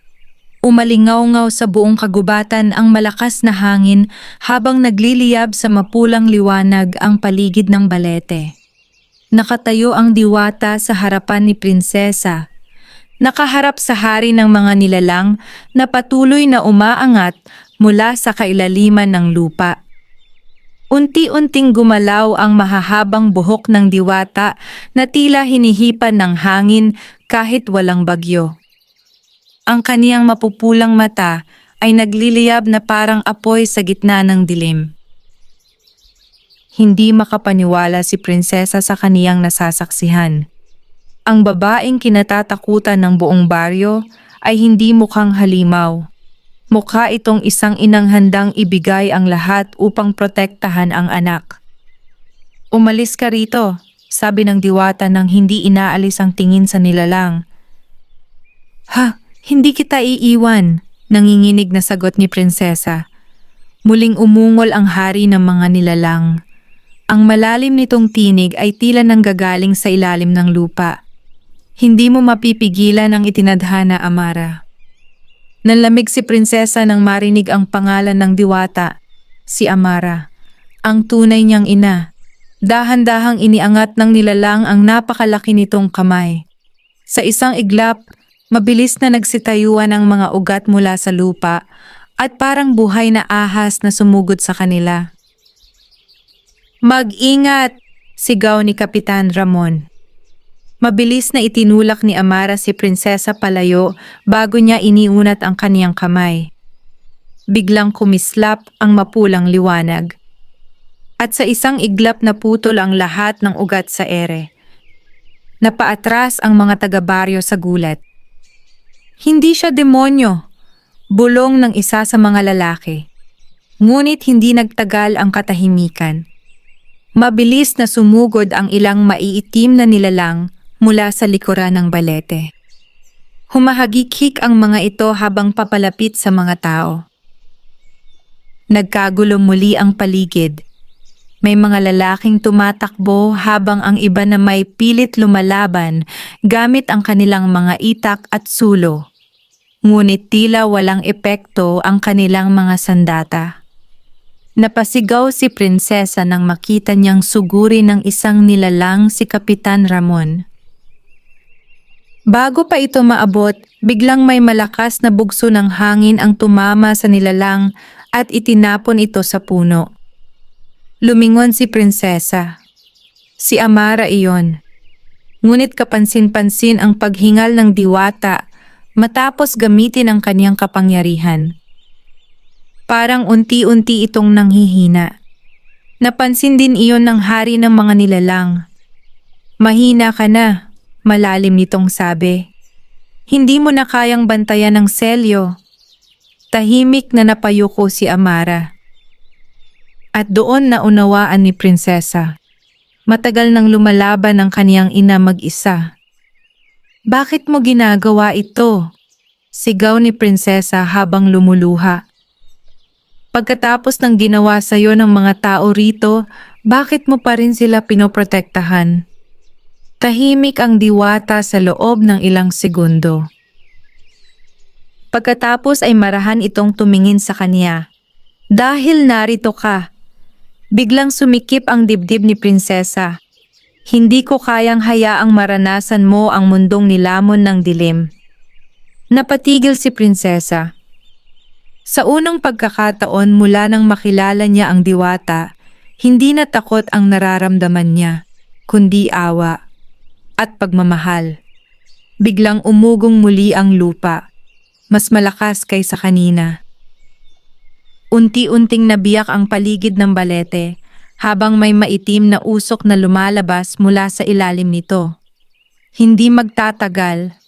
Umalingaw-ngaw sa buong kagubatan ang malakas na hangin habang nagliliyab sa mapulang liwanag ang paligid ng balete. Nakatayo ang diwata sa harapan ni prinsesa. Nakaharap sa hari ng mga nilalang na patuloy na umaangat mula sa kailaliman ng lupa. Unti-unting gumalaw ang mahahabang buhok ng diwata na tila hinihipan ng hangin kahit walang bagyo. Ang kaniyang mapupulang mata ay nagliliyab na parang apoy sa gitna ng dilim. Hindi makapaniwala si prinsesa sa kaniyang nasasaksihan. Ang babaeng kinatatakutan ng buong baryo ay hindi mukhang halimaw. Mukha itong isang inang handang ibigay ang lahat upang protektahan ang anak. Umalis ka rito, sabi ng diwata nang hindi inaalis ang tingin sa nilalang. Ha, hindi kita iiwan, nanginginig na sagot ni prinsesa. Muling umungol ang hari ng mga nilalang. Ang malalim nitong tinig ay tila nanggagaling sa ilalim ng lupa. Hindi mo mapipigilan ang itinadhana, Amara. Nanlamig si prinsesa nang marinig ang pangalan ng diwata, si Amara, ang tunay niyang ina. Dahan-dahang iniangat ng nilalang ang napakalaki nitong kamay. Sa isang iglap, mabilis na nagsitayuan ang mga ugat mula sa lupa at parang buhay na ahas na sumugod sa kanila. Mag-ingat! Sigaw ni Kapitan Ramon. Mabilis na itinulak ni Amara si prinsesa palayo bago niya iniunat ang kaniyang kamay. Biglang kumislap ang mapulang liwanag. At sa isang iglap na putol ang lahat ng ugat sa ere. Napaatras ang mga taga-baryo sa gulat. Hindi siya demonyo, bulong ng isa sa mga lalaki. Ngunit hindi nagtagal ang katahimikan. Mabilis na sumugod ang ilang maiitim na nilalang mula sa likuran ng balete. Humahagikik ang mga ito habang papalapit sa mga tao. Nagkagulo muli ang paligid. May mga lalaking tumatakbo habang ang iba na may pilit lumalaban gamit ang kanilang mga itak at sulo. Ngunit tila walang epekto ang kanilang mga sandata. Napasigaw si prinsesa nang makita niyang suguri ng isang nilalang si Kapitan Ramon. Bago pa ito maabot, biglang may malakas na bugso ng hangin ang tumama sa nilalang at itinapon ito sa puno. Lumingon si prinsesa. Si Amara iyon. Ngunit kapansin-pansin ang paghingal ng diwata matapos gamitin ang kaniyang kapangyarihan. Parang unti-unti itong nanghihina. Napansin din iyon ng hari ng mga nilalang. Mahina ka na, malalim nitong sabi. Hindi mo na kayang bantayan ng selyo. Tahimik na napayuko si Amara. At doon naunawaan ni prinsesa. Matagal nang lumalaban ang kaniyang ina mag-isa. Bakit mo ginagawa ito? Sigaw ni prinsesa habang lumuluha. Pagkatapos ng ginawa sa iyo ng mga tao rito, bakit mo pa rin sila pinoprotektahan? Tahimik ang diwata sa loob ng ilang segundo. Pagkatapos ay marahan itong tumingin sa kanya. Dahil narito ka. Biglang sumikip ang dibdib ni prinsesa. Hindi ko kayang hayaang maranasan mo ang mundong nilamon ng dilim. Napatigil si prinsesa. Sa unang pagkakataon mula nang makilala niya ang diwata, hindi na takot ang nararamdaman niya, kundi awa at pagmamahal. Biglang umugong muli ang lupa, mas malakas kaysa kanina. Unti-unting nabiyak ang paligid ng balete habang may maitim na usok na lumalabas mula sa ilalim nito. Hindi magtatagal,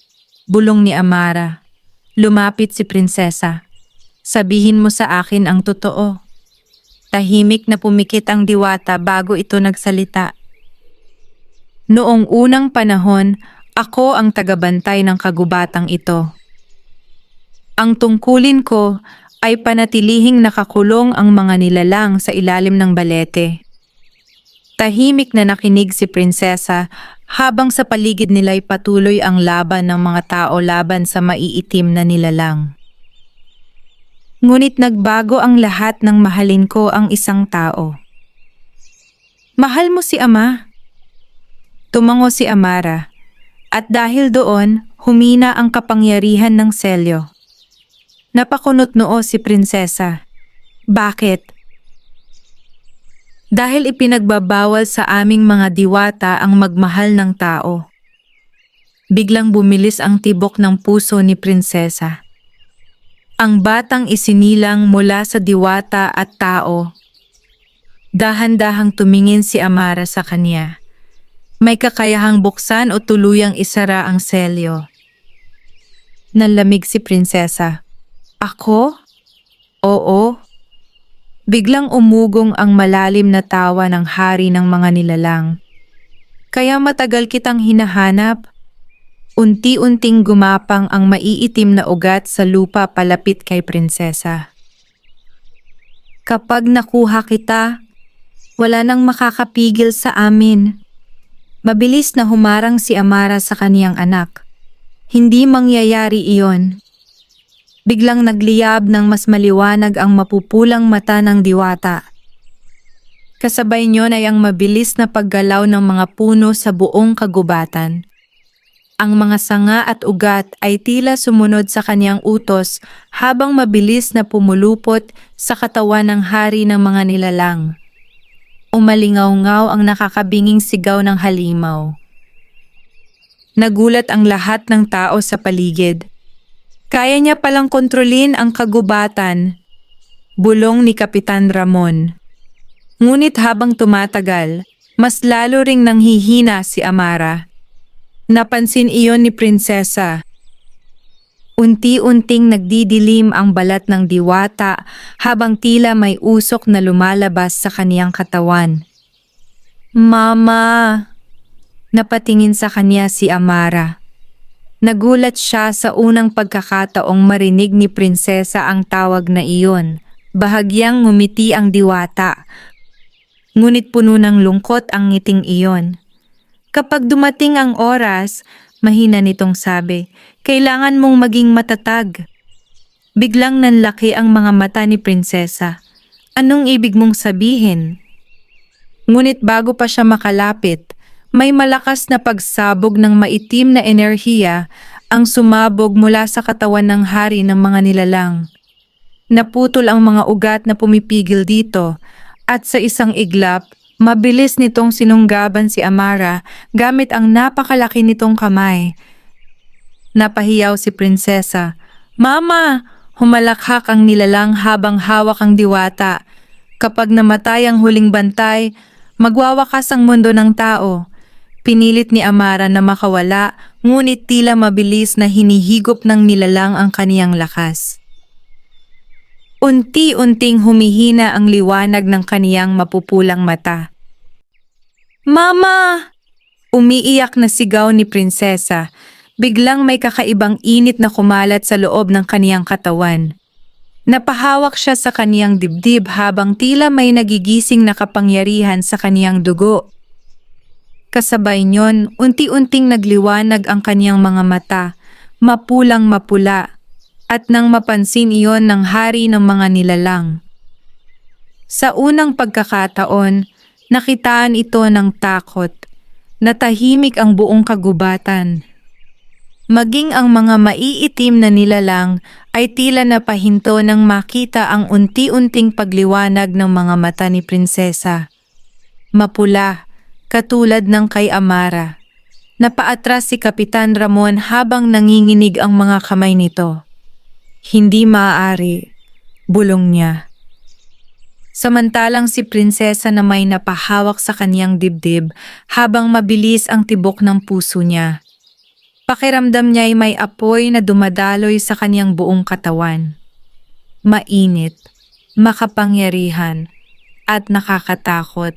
bulong ni Amara. Lumapit si prinsesa. Sabihin mo sa akin ang totoo. Tahimik na pumikit ang diwata bago ito nagsalita. Noong unang panahon, ako ang tagabantay ng kagubatang ito. Ang tungkulin ko ay panatilihing nakakulong ang mga nilalang sa ilalim ng balete. Tahimik na nakinig si prinsesa habang sa paligid nila'y patuloy ang laban ng mga tao laban sa maiitim na nilalang. Ngunit nagbago ang lahat nang mahalin ko ang isang tao. Mahal mo si Ama? Tumango si Amara, at dahil doon, humina ang kapangyarihan ng selyo. Napakunot noo si prinsesa. Bakit? Dahil ipinagbabawal sa aming mga diwata ang magmahal ng tao. Biglang bumilis ang tibok ng puso ni prinsesa. Ang batang isinilang mula sa diwata at tao. Dahan-dahang tumingin si Amara sa kanya. May kakayahang buksan o tuluyang isara ang selyo. Nalamig si prinsesa. Ako? Oo. Biglang umugong ang malalim na tawa ng hari ng mga nilalang. Kaya matagal kitang hinahanap. Unti-unting gumapang ang maiitim na ugat sa lupa palapit kay prinsesa. Kapag nakuha kita, wala nang makakapigil sa amin. Mabilis na humarang si Amara sa kaniyang anak. Hindi mangyayari iyon. Biglang nagliyab ng mas maliwanag ang mapupulang mata ng diwata. Kasabay niyon ay ang mabilis na paggalaw ng mga puno sa buong kagubatan. Ang mga sanga at ugat ay tila sumunod sa kaniyang utos habang mabilis na pumulupot sa katawan ng hari ng mga nilalang. Umalingaw-ngaw ang nakakabinging sigaw ng halimaw. Nagulat ang lahat ng tao sa paligid. Kaya niya palang kontrolin ang kagubatan, bulong ni Kapitan Ramon. Ngunit habang tumatagal, mas lalo ring nanghihina si Amara. Napansin iyon ni prinsesa. Unti-unting nagdidilim ang balat ng diwata habang tila may usok na lumalabas sa kaniyang katawan. Mama! Napatingin sa kanya si Amara. Nagulat siya sa unang pagkakataong marinig ni prinsesa ang tawag na iyon. Bahagyang ngumiti ang diwata. Ngunit puno ng lungkot ang ngiting iyon. Kapag dumating ang oras, Mahina nitong sabi, kailangan mong maging matatag. Biglang nanlaki ang mga mata ni Prinsesa. Anong ibig mong sabihin? Ngunit bago pa siya makalapit, may malakas na pagsabog ng maitim na enerhiya ang sumabog mula sa katawan ng hari ng mga nilalang. Naputol ang mga ugat na pumipigil dito at sa isang iglap, mabilis nitong sinunggaban si Amara gamit ang napakalaki nitong kamay. Napahiyaw si Prinsesa. Mama! Humalakhak ang nilalang habang hawak ang diwata. Kapag namatay ang huling bantay, magwawakas ang mundo ng tao. Pinilit ni Amara na makawala, ngunit tila mabilis na hinihigop ng nilalang ang kaniyang lakas. Unti-unting humihina ang liwanag ng kaniyang mapupulang mata. Mama! Umiiyak na sigaw ni Prinsesa. Biglang may kakaibang init na kumalat sa loob ng kaniyang katawan. Napahawak siya sa kaniyang dibdib habang tila may nagigising na kapangyarihan sa kaniyang dugo. Kasabay niyon, unti-unting nagliwanag ang kaniyang mga mata, mapulang mapula, at nang mapansin iyon ng hari ng mga nilalang. Sa unang pagkakataon, nakitaan ito ng takot. Natahimik ang buong kagubatan. Maging ang mga maiitim na nilalang ay tila napahinto nang makita ang unti-unting pagliwanag ng mga mata ni Prinsesa. Mapula, katulad ng kay Amara. Napaatras si Kapitan Ramon habang nanginginig ang mga kamay nito. Hindi maaari, bulong niya. Samantalang si Prinsesa na may napahawak sa kaniyang dibdib habang mabilis ang tibok ng puso niya. Pakiramdam niya ay may apoy na dumadaloy sa kaniyang buong katawan. Mainit, makapangyarihan, at nakakatakot.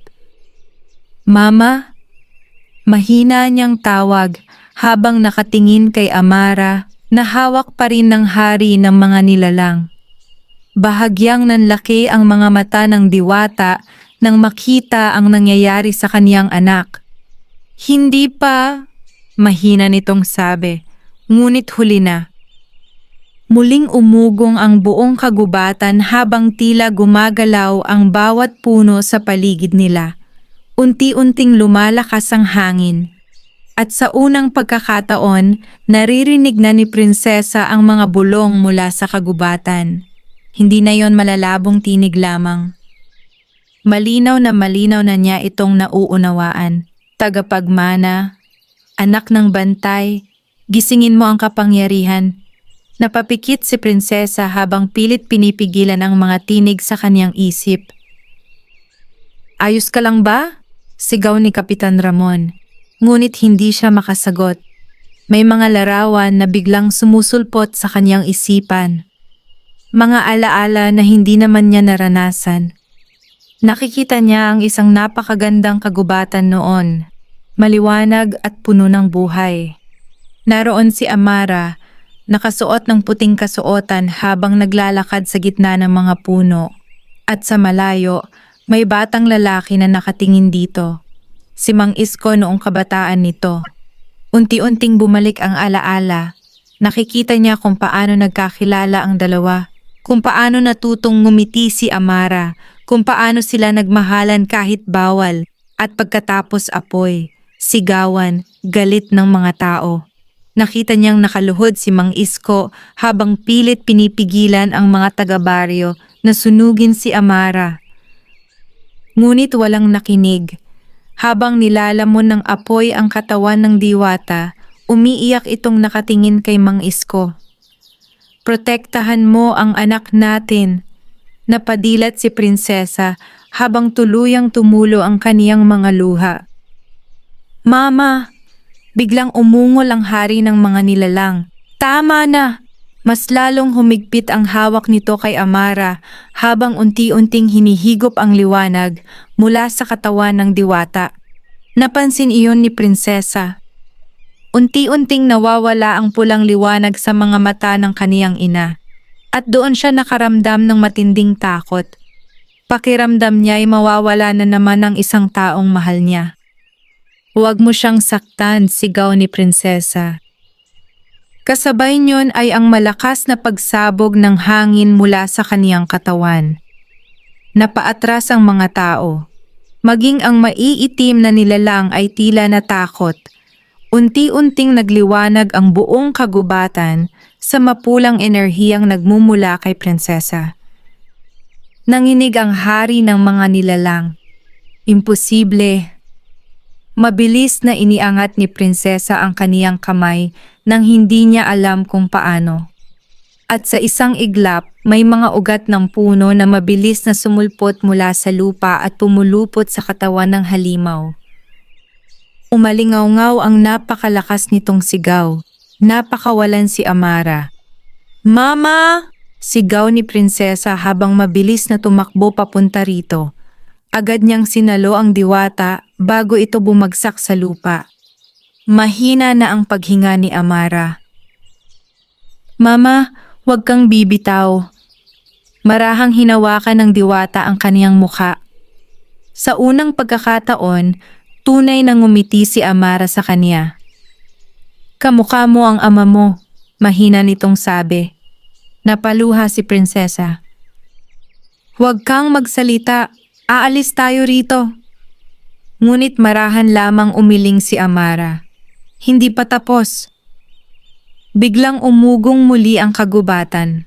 Mama? Mahina niyang tawag habang nakatingin kay Amara na hawak pa rin ng hari ng mga nilalang. Bahagyang nanlaki ang mga mata ng diwata nang makita ang nangyayari sa kaniyang anak. Hindi pa... Mahina nitong sabi, ngunit huli na. Muling umugong ang buong kagubatan habang tila gumagalaw ang bawat puno sa paligid nila. Unti-unting lumalakas ang hangin. At sa unang pagkakataon, naririnig na ni Prinsesa ang mga bulong mula sa kagubatan. Hindi na yon malalabong tinig lamang. Malinaw na niya itong nauunawaan. Tagapagmana, anak ng bantay, gisingin mo ang kapangyarihan. Napapikit si Prinsesa habang pilit pinipigilan ang mga tinig sa kaniyang isip. Ayos ka lang ba? Sigaw ni Kapitan Ramon. Ngunit hindi siya makasagot. May mga larawan na biglang sumusulpot sa kaniyang isipan. Mga alaala na hindi naman niya naranasan. Nakikita niya ang isang napakagandang kagubatan noon. Maliwanag at puno ng buhay. Naroon si Amara, nakasuot ng puting kasuotan habang naglalakad sa gitna ng mga puno. At sa malayo, may batang lalaki na nakatingin dito. Si Mang Isko noong kabataan nito. Unti-unting bumalik ang alaala. Nakikita niya kung paano nagkakilala ang dalawa. Kung paano natutong ngumiti si Amara. Kung paano sila nagmahalan kahit bawal. At pagkatapos apoy. Sigawan, galit ng mga tao. Nakita niyang nakaluhod si Mang Isko habang pilit pinipigilan ang mga taga-baryo na sunugin si Amara. Ngunit walang nakinig. Habang nilalamon ng apoy ang katawan ng diwata, umiiyak itong nakatingin kay Mang Isko. Protektahan mo ang anak natin. Napadilat si Prinsesa habang tuluyang tumulo ang kaniyang mga luha. Mama! Biglang umungol ang hari ng mga nilalang. Tama na! Mas lalong humigpit ang hawak nito kay Amara habang unti-unting hinihigop ang liwanag mula sa katawan ng diwata. Napansin iyon ni Prinsesa. Unti-unting nawawala ang pulang liwanag sa mga mata ng kaniyang ina. At doon siya nakaramdam ng matinding takot. Pakiramdam niya ay mawawala na naman ang isang taong mahal niya. Huwag mo siyang saktan, sigaw ni prinsesa. Kasabay niyon ay ang malakas na pagsabog ng hangin mula sa kaniyang katawan. Napaatras ang mga tao. Maging ang maiitim na nilalang ay tila natakot. Unti-unting nagliwanag ang buong kagubatan sa mapulang enerhiyang nagmumula kay prinsesa. Nanginig ang hari ng mga nilalang. Imposible. Mabilis na iniangat ni prinsesa ang kaniyang kamay nang hindi niya alam kung paano. At sa isang iglap, may mga ugat ng puno na mabilis na sumulpot mula sa lupa at pumulupot sa katawan ng halimaw. Umalingaw-ngaw ang napakalakas nitong sigaw. Napakawalan si Amara. "Mama!" Sigaw ni prinsesa habang mabilis na tumakbo papunta rito. Agad niyang sinalo ang diwata bago ito bumagsak sa lupa. Mahina na ang paghinga ni Amara. "Mama, huwag kang bibitaw." Marahang hinawakan ng diwata ang kaniyang muka. Sa unang pagkakataon, tunay na ngumiti si Amara sa kaniya. "Kamukha mo ang ama mo," mahina nitong sabi. Napaluha si prinsesa. "Huwag kang magsalita, aalis tayo rito." Ngunit marahan lamang umiling si Amara. Hindi pa tapos. Biglang umugong muli ang kagubatan.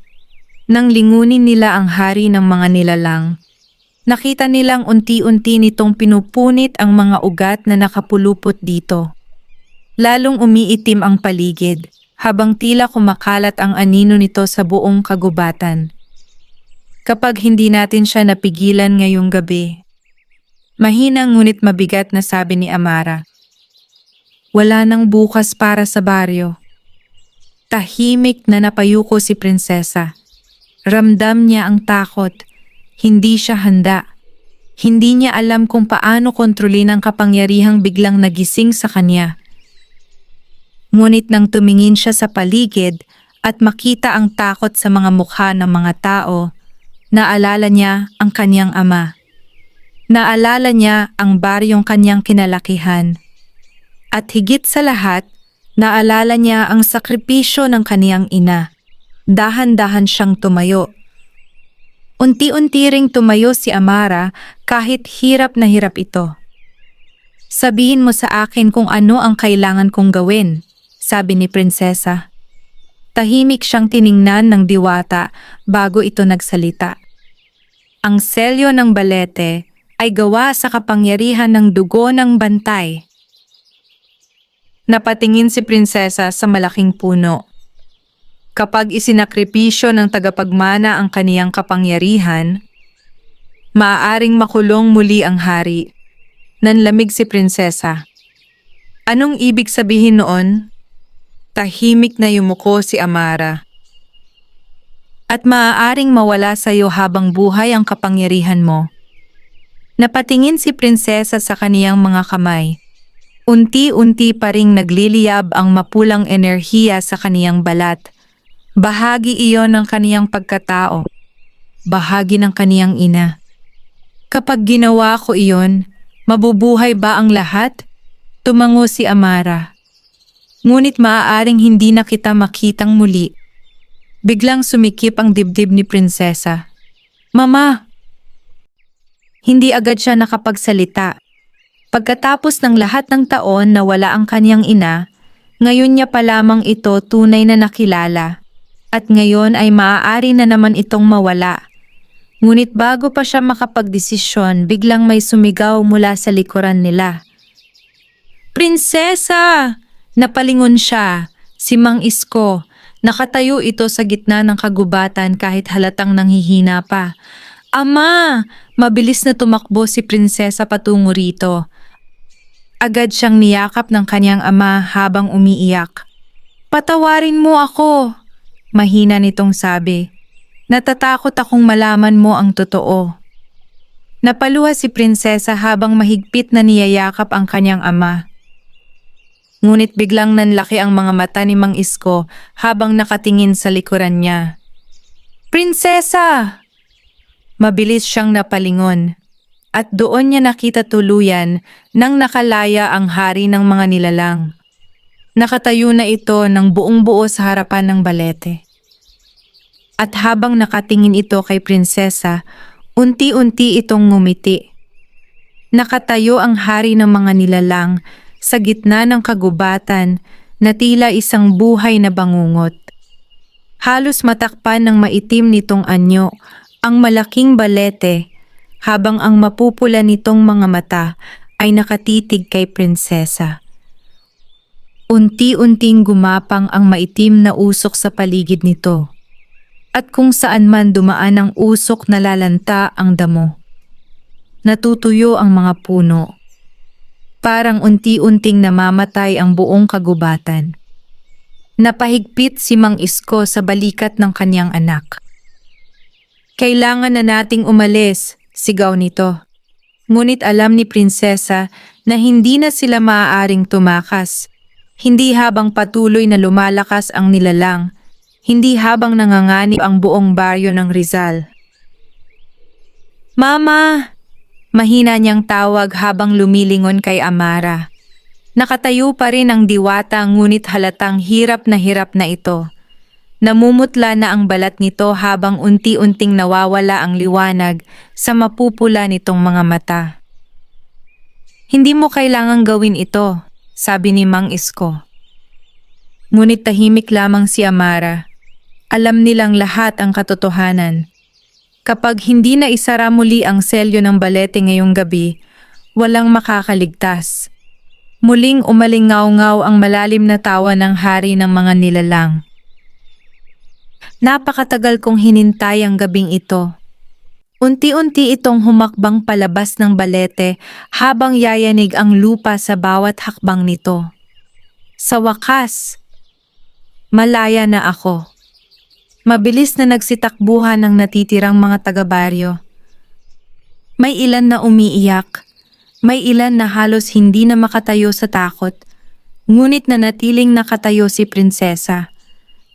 Nang lingunin nila ang hari ng mga nilalang, nakita nilang unti-unti nitong pinupunit ang mga ugat na nakapulupot dito. Lalong umiitim ang paligid, habang tila kumakalat ang anino nito sa buong kagubatan. Kapag hindi natin siya napigilan ngayong gabi, mahina ngunit mabigat na sabi ni Amara, wala nang bukas para sa baryo. Tahimik na napayuko si prinsesa. Ramdam niya ang takot. Hindi siya handa. Hindi niya alam kung paano kontrolin ang kapangyarihang biglang nagising sa kanya. Ngunit nang tumingin siya sa paligid at makita ang takot sa mga mukha ng mga tao, naalala niya ang kanyang ama. Naalala niya ang baryong kanyang kinalakihan. At higit sa lahat, naalala niya ang sakripisyo ng kaniyang ina. Dahan-dahan siyang tumayo. Unti-unti ring tumayo si Amara kahit hirap na hirap ito. "Sabihin mo sa akin kung ano ang kailangan kong gawin," sabi ni prinsesa. Tahimik siyang tiningnan ng diwata bago ito nagsalita. Ang selyo ng balete ay gawa sa kapangyarihan ng dugo ng bantay. Napatingin si prinsesa sa malaking puno. Kapag isinakripisyo ng tagapagmana ang kaniyang kapangyarihan, maaaring makulong muli ang hari. Nanlamig si prinsesa. Anong ibig sabihin noon? Tahimik na yumuko si Amara. At maaaring mawala sa iyo habang buhay ang kapangyarihan mo. Napatingin si prinsesa sa kaniyang mga kamay. Unti-unti pa ring nagliliyab ang mapulang enerhiya sa kaniyang balat. Bahagi iyon ng kaniyang pagkatao. Bahagi ng kaniyang ina. Kapag ginawa ko iyon, mabubuhay ba ang lahat? Tumango si Amara. Ngunit maaaring hindi na kita makitang muli. Biglang sumikip ang dibdib ni prinsesa. "Mama!" Hindi agad siya nakapagsalita. Pagkatapos ng lahat ng taon na wala ang kanyang ina, ngayon niya pa lamang ito tunay na nakilala. At ngayon ay maaari na naman itong mawala. Ngunit bago pa siya makapagdesisyon, biglang may sumigaw mula sa likuran nila. "Prinsesa!" Napalingon siya. Si Mang Isko. Nakatayo ito sa gitna ng kagubatan kahit halatang nanghihina pa. "Ama!" Mabilis na tumakbo si prinsesa patungo rito. Agad siyang niyakap ng kanyang ama habang umiiyak. "Patawarin mo ako," mahina nitong sabi. "Natatakot akong malaman mo ang totoo." Napaluha si prinsesa habang mahigpit na niyayakap ang kanyang ama. Ngunit biglang nanlaki ang mga mata ni Mang Isko habang nakatingin sa likuran niya. "Prinsesa!" Mabilis siyang napalingon. at doon niya nakita tuluyan nang nakalaya ang hari ng mga nilalang. Nakatayo na ito ng buong buo sa harapan ng balete. At habang nakatingin ito kay prinsesa, unti-unti itong ngumiti. Nakatayo ang hari ng mga nilalang sa gitna ng kagubatan na tila isang buhay na bangungot. Halos matakpan ng maitim nitong anyo ang malaking balete habang ang mapupula nitong mga mata ay nakatitig kay prinsesa. Unti-unting gumapang ang maitim na usok sa paligid nito. At kung saan man dumaan ang usok nalalanta ang damo. Natutuyo ang mga puno. Parang unti-unting namamatay ang buong kagubatan. Napahigpit si Mang Isko sa balikat ng kanyang anak. Kailangan na nating umalis, sigaw nito. Ngunit alam ni prinsesa na hindi na sila maaaring tumakas. Hindi habang patuloy na lumalakas ang nilalang, hindi habang nanganganib ang buong baryo ng Rizal. Mama! Mahina niyang tawag habang lumilingon kay Amara. Nakatayo pa rin ang diwata ngunit halatang hirap na ito. Namumutla na ang balat nito habang unti-unting nawawala ang liwanag sa mapupula nitong mga mata. Hindi mo kailangang gawin ito, sabi ni Mang Isko. Ngunit tahimik lamang si Amara. Alam nilang lahat ang katotohanan. Kapag hindi na isara muli ang selyo ng balete ngayong gabi, walang makakaligtas. Muling umalingaw-ngaw ang malalim na tawa ng hari ng mga nilalang. Napakatagal kong hinintay ang gabing ito. Unti-unti itong humakbang palabas ng balete habang yayanig ang lupa sa bawat hakbang nito. Sa wakas, malaya na ako. Mabilis na nagsitakbuhan ang natitirang mga taga-baryo. May ilan na umiiyak, may ilan na halos hindi na makatayo sa takot, ngunit nanatiling nakatayo si prinsesa,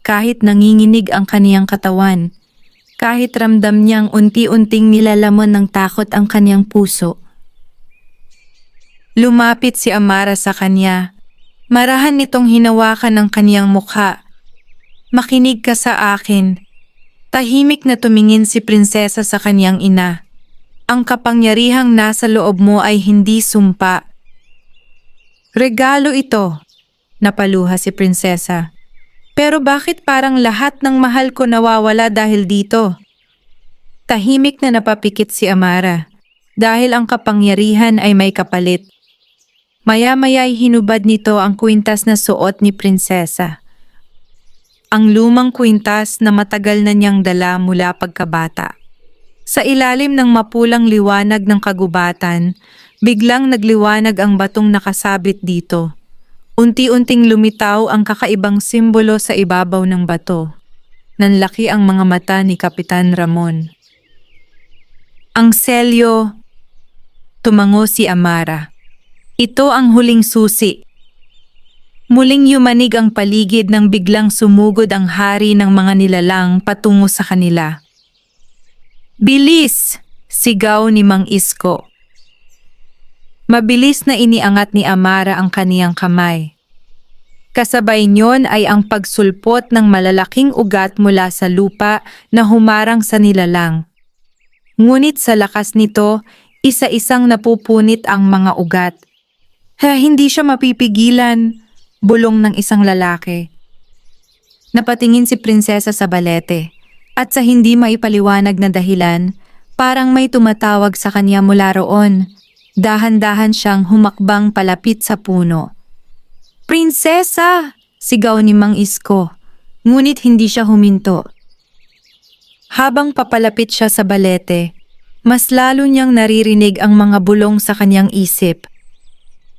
kahit nanginginig ang kaniyang katawan, kahit ramdam niyang unti-unting nilalamon ng takot ang kaniyang puso. Lumapit si Amara sa kanya. Marahan nitong hinawakan ang kaniyang mukha. Makinig ka sa akin. Tahimik na tumingin si prinsesa sa kaniyang ina. Ang kapangyarihang nasa loob mo ay hindi sumpa. Regalo ito, napaluha si prinsesa. Pero bakit parang lahat ng mahal ko nawawala dahil dito? Tahimik na napapikit si Amara dahil ang kapangyarihan ay may kapalit. Maya-maya'y hinubad nito ang kwintas na suot ni prinsesa. Ang lumang kwintas na matagal na niyang dala mula pagkabata. Sa ilalim ng mapulang liwanag ng kagubatan, biglang nagliwanag ang batong nakasabit dito. Unti-unting lumitaw ang kakaibang simbolo sa ibabaw ng bato. Nanlaki ang mga mata ni Kapitan Ramon. Ang selyo, tumango si Amara. Ito ang huling susi. Muling yumanig ang paligid nang biglang sumugod ang hari ng mga nilalang patungo sa kanila. Bilis! Sigaw ni Mang Isko. Mabilis na iniangat ni Amara ang kaniyang kamay. Kasabay niyon ay ang pagsulpot ng malalaking ugat mula sa lupa na humarang sa nilalang. Ngunit sa lakas nito, isa-isang napupunit ang mga ugat. Hindi siya mapipigilan. Bulong ng isang lalaki. Napatingin si prinsesa sa balete at sa hindi maipaliwanag na dahilan, parang may tumatawag sa kanya mula roon. Dahan-dahan siyang humakbang palapit sa puno. Prinsesa! Sigaw ni Mang Isko, ngunit hindi siya huminto. Habang papalapit siya sa balete, mas lalo niyang naririnig ang mga bulong sa kanyang isip.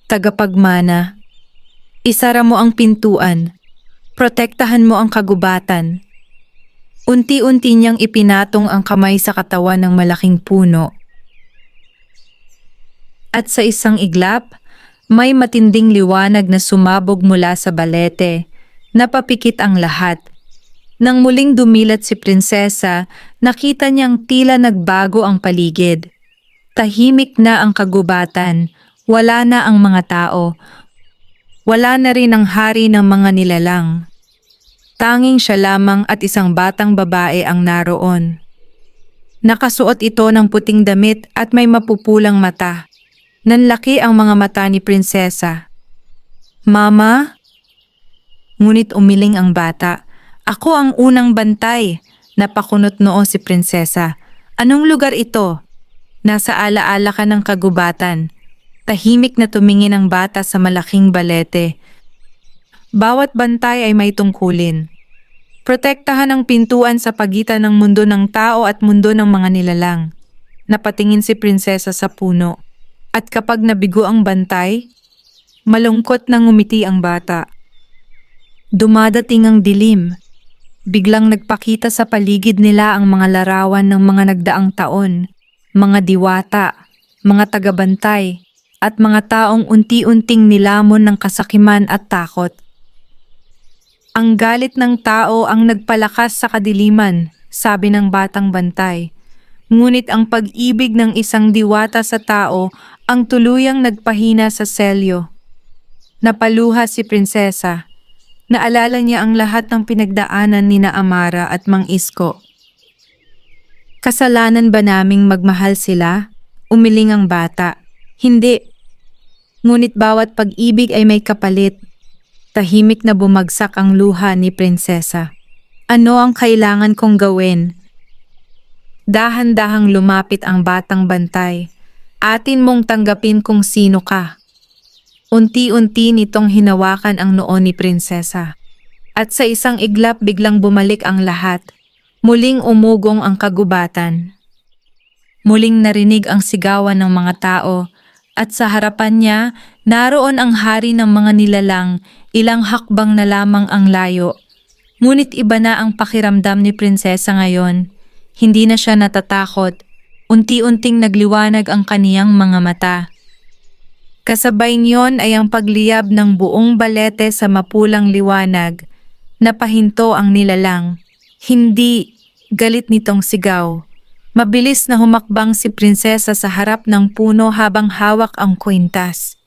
Tagapagmana. Isara mo ang pintuan. Protektahan mo ang kagubatan. Unti-unti niyang ipinatong ang kamay sa katawan ng malaking puno. At sa isang iglap, may matinding liwanag na sumabog mula sa balete. Napapikit ang lahat. Nang muling dumilat si prinsesa, nakita niyang tila nagbago ang paligid. Tahimik na ang kagubatan, wala na ang mga tao, wala na rin ang hari ng mga nilalang. Tanging siya lamang at isang batang babae ang naroon. Nakasuot ito ng puting damit at may mapupulang mata. Nanlaki ang mga mata ni prinsesa. Mama? Ngunit umiling ang bata. Ako ang unang bantay. Napakunot noo si prinsesa. Anong lugar ito? Nasa alaala ka ng kagubatan. Tahimik na tumingin ang bata sa malaking balete. Bawat bantay ay may tungkulin. Protektahan ang pintuan sa pagitan ng mundo ng tao at mundo ng mga nilalang. Napatingin si prinsesa sa puno. At kapag nabigo ang bantay, malungkot na ngumiti ang bata. Dumadating ang dilim. Biglang nagpakita sa paligid nila ang mga larawan ng mga nagdaang taon, mga diwata, mga tagabantay, at mga taong unti-unting nilamon ng kasakiman at takot. Ang galit ng tao ang nagpalakas sa kadiliman, sabi ng batang bantay. Ngunit ang pag-ibig ng isang diwata sa tao ang tuluyang nagpahina sa selyo. Napaluha si prinsesa. Naalala niya ang lahat ng pinagdaanan ni na Amara at Mang Isko. Kasalanan ba naming magmahal sila? Umiling ang bata. Hindi. Ngunit bawat pag-ibig ay may kapalit. Tahimik na bumagsak ang luha ni prinsesa. Ano ang kailangan kong gawin? Dahan-dahang lumapit ang batang bantay. Atin mong tanggapin kung sino ka. Unti-unti nitong hinawakan ang noo ni prinsesa. At sa isang iglap biglang bumalik ang lahat. Muling umugong ang kagubatan. Muling narinig ang sigawan ng mga tao. At sa harapan niya, naroon ang hari ng mga nilalang, ilang hakbang na lamang ang layo. Ngunit iba na ang pakiramdam ni prinsesa ngayon. Hindi na siya natatakot. Unti-unting nagliwanag ang kaniyang mga mata. Kasabay niyon ay ang pagliyab ng buong balete sa mapulang liwanag. Napahinto ang nilalang. Hindi, galit nitong sigaw. Mabilis na humakbang si prinsesa sa harap ng puno habang hawak ang kwintas.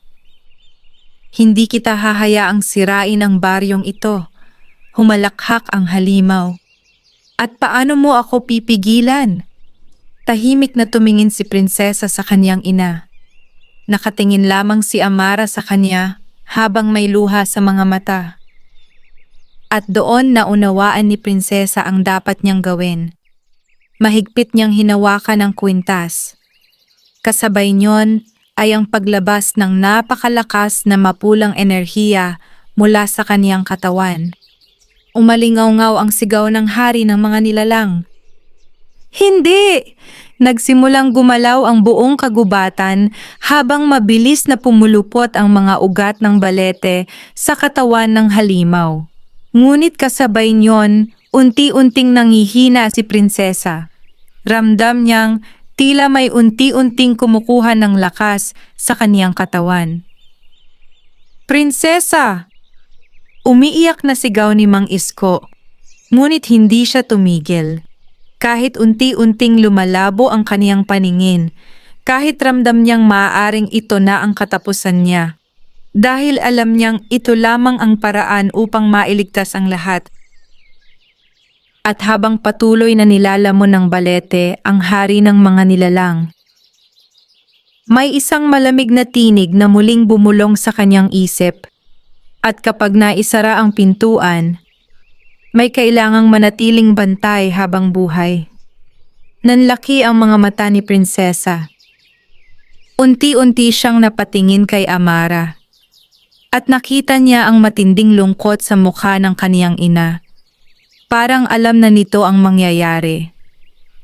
Hindi kita hahayaang sirain ang baryong ito. Humalakhak ang halimaw. At paano mo ako pipigilan? Tahimik na tumingin si prinsesa sa kanyang ina. Nakatingin lamang si Amara sa kanya habang may luha sa mga mata. At doon naunawaan ni prinsesa ang dapat niyang gawin. Mahigpit niyang hinawakan ang kwintas. Kasabay niyon ay ang paglabas ng napakalakas na mapulang enerhiya mula sa kaniyang katawan. Umalingaw-ngaw ang sigaw ng hari ng mga nilalang. Hindi! Nagsimulang gumalaw ang buong kagubatan habang mabilis na pumulupot ang mga ugat ng balete sa katawan ng halimaw. Ngunit kasabay niyon, unti-unting nanghihina si prinsesa. Ramdam niyang tila may unti-unting kumukuha ng lakas sa kaniyang katawan. Prinsesa! Umiiyak na sigaw ni Mang Isko, ngunit hindi siya tumigil. Kahit unti-unting lumalabo ang kaniyang paningin, kahit ramdam niyang maaaring ito na ang katapusan niya. Dahil alam niyang ito lamang ang paraan upang mailigtas ang lahat. At habang patuloy na nilalamon ng balete ang hari ng mga nilalang, may isang malamig na tinig na muling bumulong sa kanyang isip. At kapag naisara ang pintuan, may kailangang manatiling bantay habang buhay. Nanlaki ang mga mata ni prinsesa. Unti-unti siyang napatingin kay Amara. At nakita niya ang matinding lungkot sa mukha ng kaniyang ina. Parang alam na nito ang mangyayari.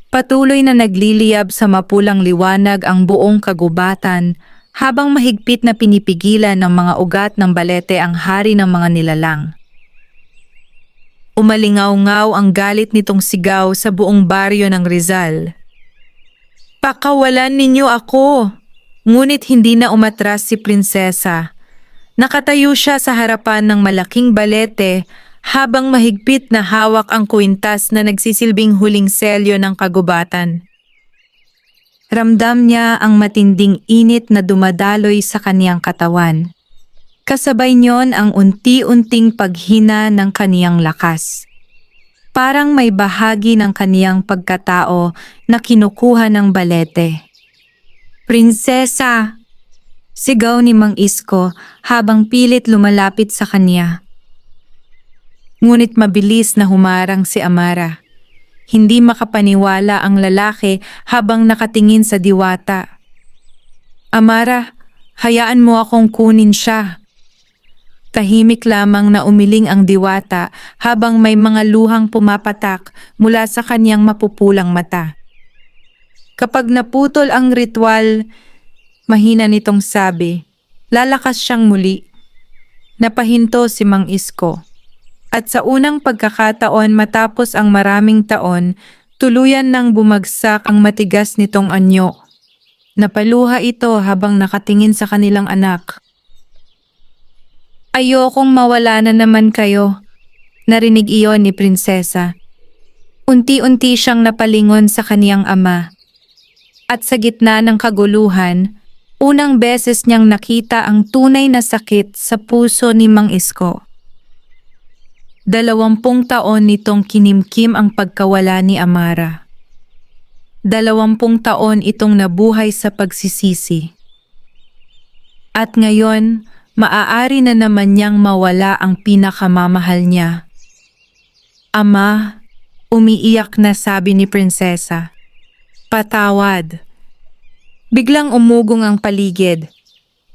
Patuloy na nagliliyab sa mapulang liwanag ang buong kagubatan habang mahigpit na pinipigilan ng mga ugat ng balete ang hari ng mga nilalang. Umalingaw-ngaw ang galit nitong sigaw sa buong baryo ng Rizal. Pakawalan ninyo ako! Ngunit hindi na umatras si prinsesa. Nakatayo siya sa harapan ng malaking balete habang mahigpit na hawak ang kwintas na nagsisilbing huling selyo ng kagubatan. Ramdam niya ang matinding init na dumadaloy sa kaniyang katawan. Kasabay niyon ang unti-unting paghina ng kaniyang lakas. Parang may bahagi ng kaniyang pagkatao na kinukuha ng balete. "Prinsesa!" Sigaw ni Mang Isko habang pilit lumalapit sa kanya. Ngunit mabilis na humarang si Amara. Hindi makapaniwala ang lalaki habang nakatingin sa diwata. "Amara, hayaan mo akong kunin siya." Tahimik lamang na umiling ang diwata habang may mga luhang pumapatak mula sa kanyang mapupulang mata. Kapag naputol ang ritual, mahina nitong sabi, lalakas siyang muli. Napahinto si Mang Isko. At sa unang pagkakataon matapos ang maraming taon, tuluyan nang bumagsak ang matigas nitong anyo. Napaluha ito habang nakatingin sa kanilang anak. "Ayokong mawala na naman kayo," narinig iyon ni Prinsesa. Unti-unti siyang napalingon sa kaniyang ama. At sa gitna ng kaguluhan, unang beses niyang nakita ang tunay na sakit sa puso ni Mang Isko. 20 taon nitong kinimkim ang pagkawala ni Amara. 20 taon itong nabuhay sa pagsisisi. At ngayon, maaari na naman niyang mawala ang pinakamamahal niya. "Ama," umiiyak na sabi ni Prinsesa. "Patawad." Biglang umugong ang paligid.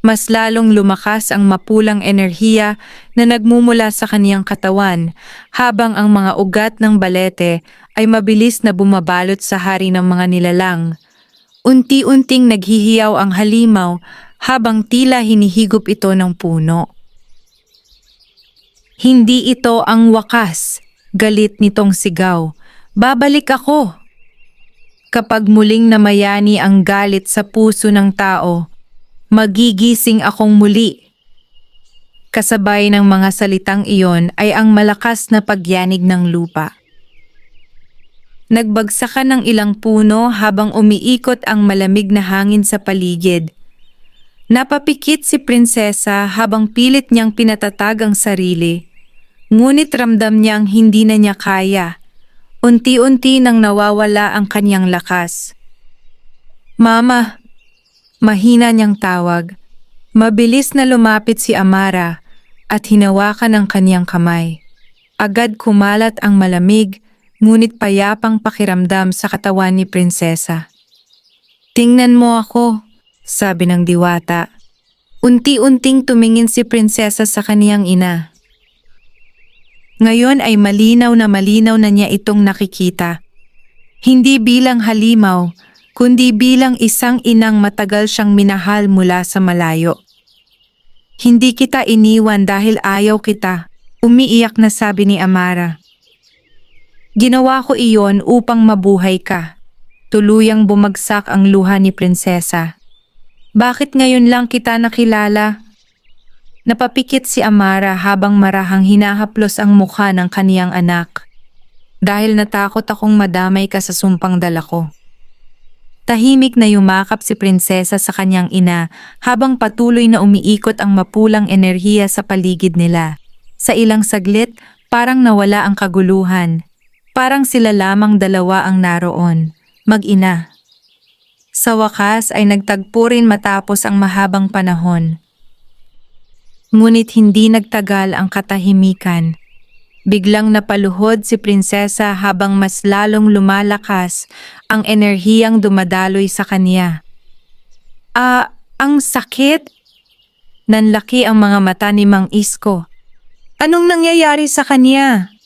Mas lalong lumakas ang mapulang enerhiya na nagmumula sa kaniyang katawan habang ang mga ugat ng balete ay mabilis na bumabalot sa hari ng mga nilalang. Unti-unting naghihiyaw ang halimaw habang tila hinihigop ito ng puno. "Hindi ito ang wakas," galit nitong sigaw. "Babalik ako." Kapag muling namayani ang galit sa puso ng tao, magigising akong muli. Kasabay ng mga salitang iyon ay ang malakas na pagyanig ng lupa. Nagbagsakan ng ilang puno habang umiikot ang malamig na hangin sa paligid. Napapikit si Prinsesa habang pilit niyang pinatatag ang sarili. Ngunit ramdam niyang hindi na niya kaya. Unti-unti nang nawawala ang kanyang lakas. "Mama!" Mahina niyang tawag. Mabilis na lumapit si Amara at hinawakan ang kaniyang kamay. Agad kumalat ang malamig, ngunit payapang pakiramdam sa katawan ni Prinsesa. "Tingnan mo ako," sabi ng diwata. Unti-unting tumingin si Prinsesa sa kaniyang ina. Ngayon ay malinaw na niya itong nakikita. Hindi bilang halimaw, kundi bilang isang inang matagal siyang minahal mula sa malayo. "Hindi kita iniwan dahil ayaw kita," umiiyak na sabi ni Amara. "Ginawa ko iyon upang mabuhay ka." Tuluyang bumagsak ang luha ni Prinsesa. "Bakit ngayon lang kita nakilala?" Napapikit si Amara habang marahang hinahaplos ang mukha ng kaniyang anak. "Dahil natakot akong madamay ka sa sumpang dala ko." Tahimik na yumakap si Prinsesa sa kanyang ina habang patuloy na umiikot ang mapulang enerhiya sa paligid nila. Sa ilang saglit, parang nawala ang kaguluhan. Parang sila lamang dalawa ang naroon, mag-ina. Sa wakas ay nagtagpo rin matapos ang mahabang panahon. Ngunit hindi nagtagal ang katahimikan. Biglang napaluhod si Prinsesa habang mas lalong lumalakas ang enerhiyang dumadaloy sa kanya. Ang sakit!" Nanlaki ang mga mata ni Mang Isko. "Anong nangyayari sa kanya?"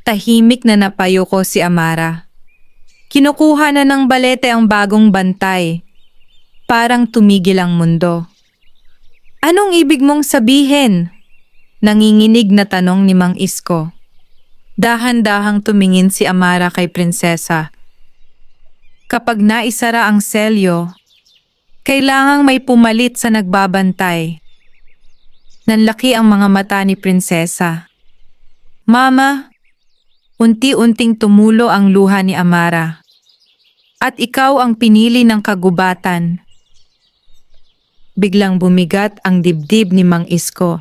Tahimik na napayuko si Amara. Kinukuha na ng balete ang bagong bantay. Parang tumigil ang mundo. "Anong ibig mong sabihin?" Nanginginig na tanong ni Mang Isko. Dahan-dahang tumingin si Amara kay Prinsesa. Kapag naisara ang selyo, kailangang may pumalit sa nagbabantay. Nanlaki ang mga mata ni Prinsesa. "Mama!" Unti-unting tumulo ang luha ni Amara. At ikaw ang pinili ng kagubatan. Biglang bumigat ang dibdib ni Mang Isko.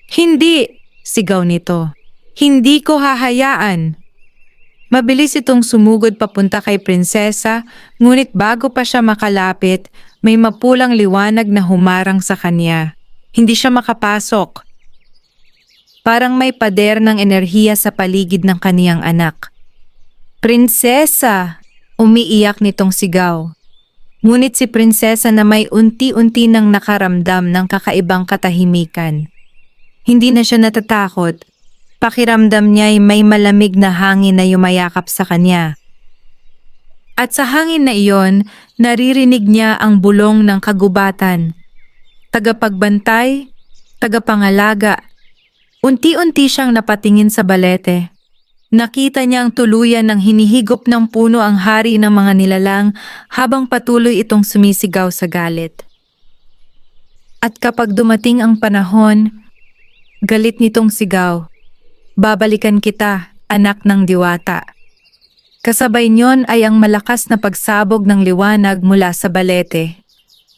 Hindi! Sigaw nito. Hindi ko hahayaan! Mabilis itong sumugod papunta kay prinsesa, ngunit bago pa siya makalapit, may mapulang liwanag na humarang sa kanya. Hindi siya makapasok. Parang may pader ng enerhiya sa paligid ng kaniyang anak. Prinsesa! Umiiyak nitong sigaw. Ngunit si prinsesa na may unti-unti nang nakaramdam ng kakaibang katahimikan. Hindi na siya natatakot. Pakiramdam niya ay may malamig na hangin na yumayakap sa kanya. At sa hangin na iyon, naririnig niya ang bulong ng kagubatan. Tagapagbantay, tagapangalaga. Unti-unti siyang napatingin sa balete. Nakita niya ang tuluyan ng hinihigop ng puno ang hari ng mga nilalang habang patuloy itong sumisigaw sa galit. At kapag dumating ang panahon, galit nitong sigaw, "Babalikan kita, anak ng diwata." Kasabay niyon ay ang malakas na pagsabog ng liwanag mula sa balete.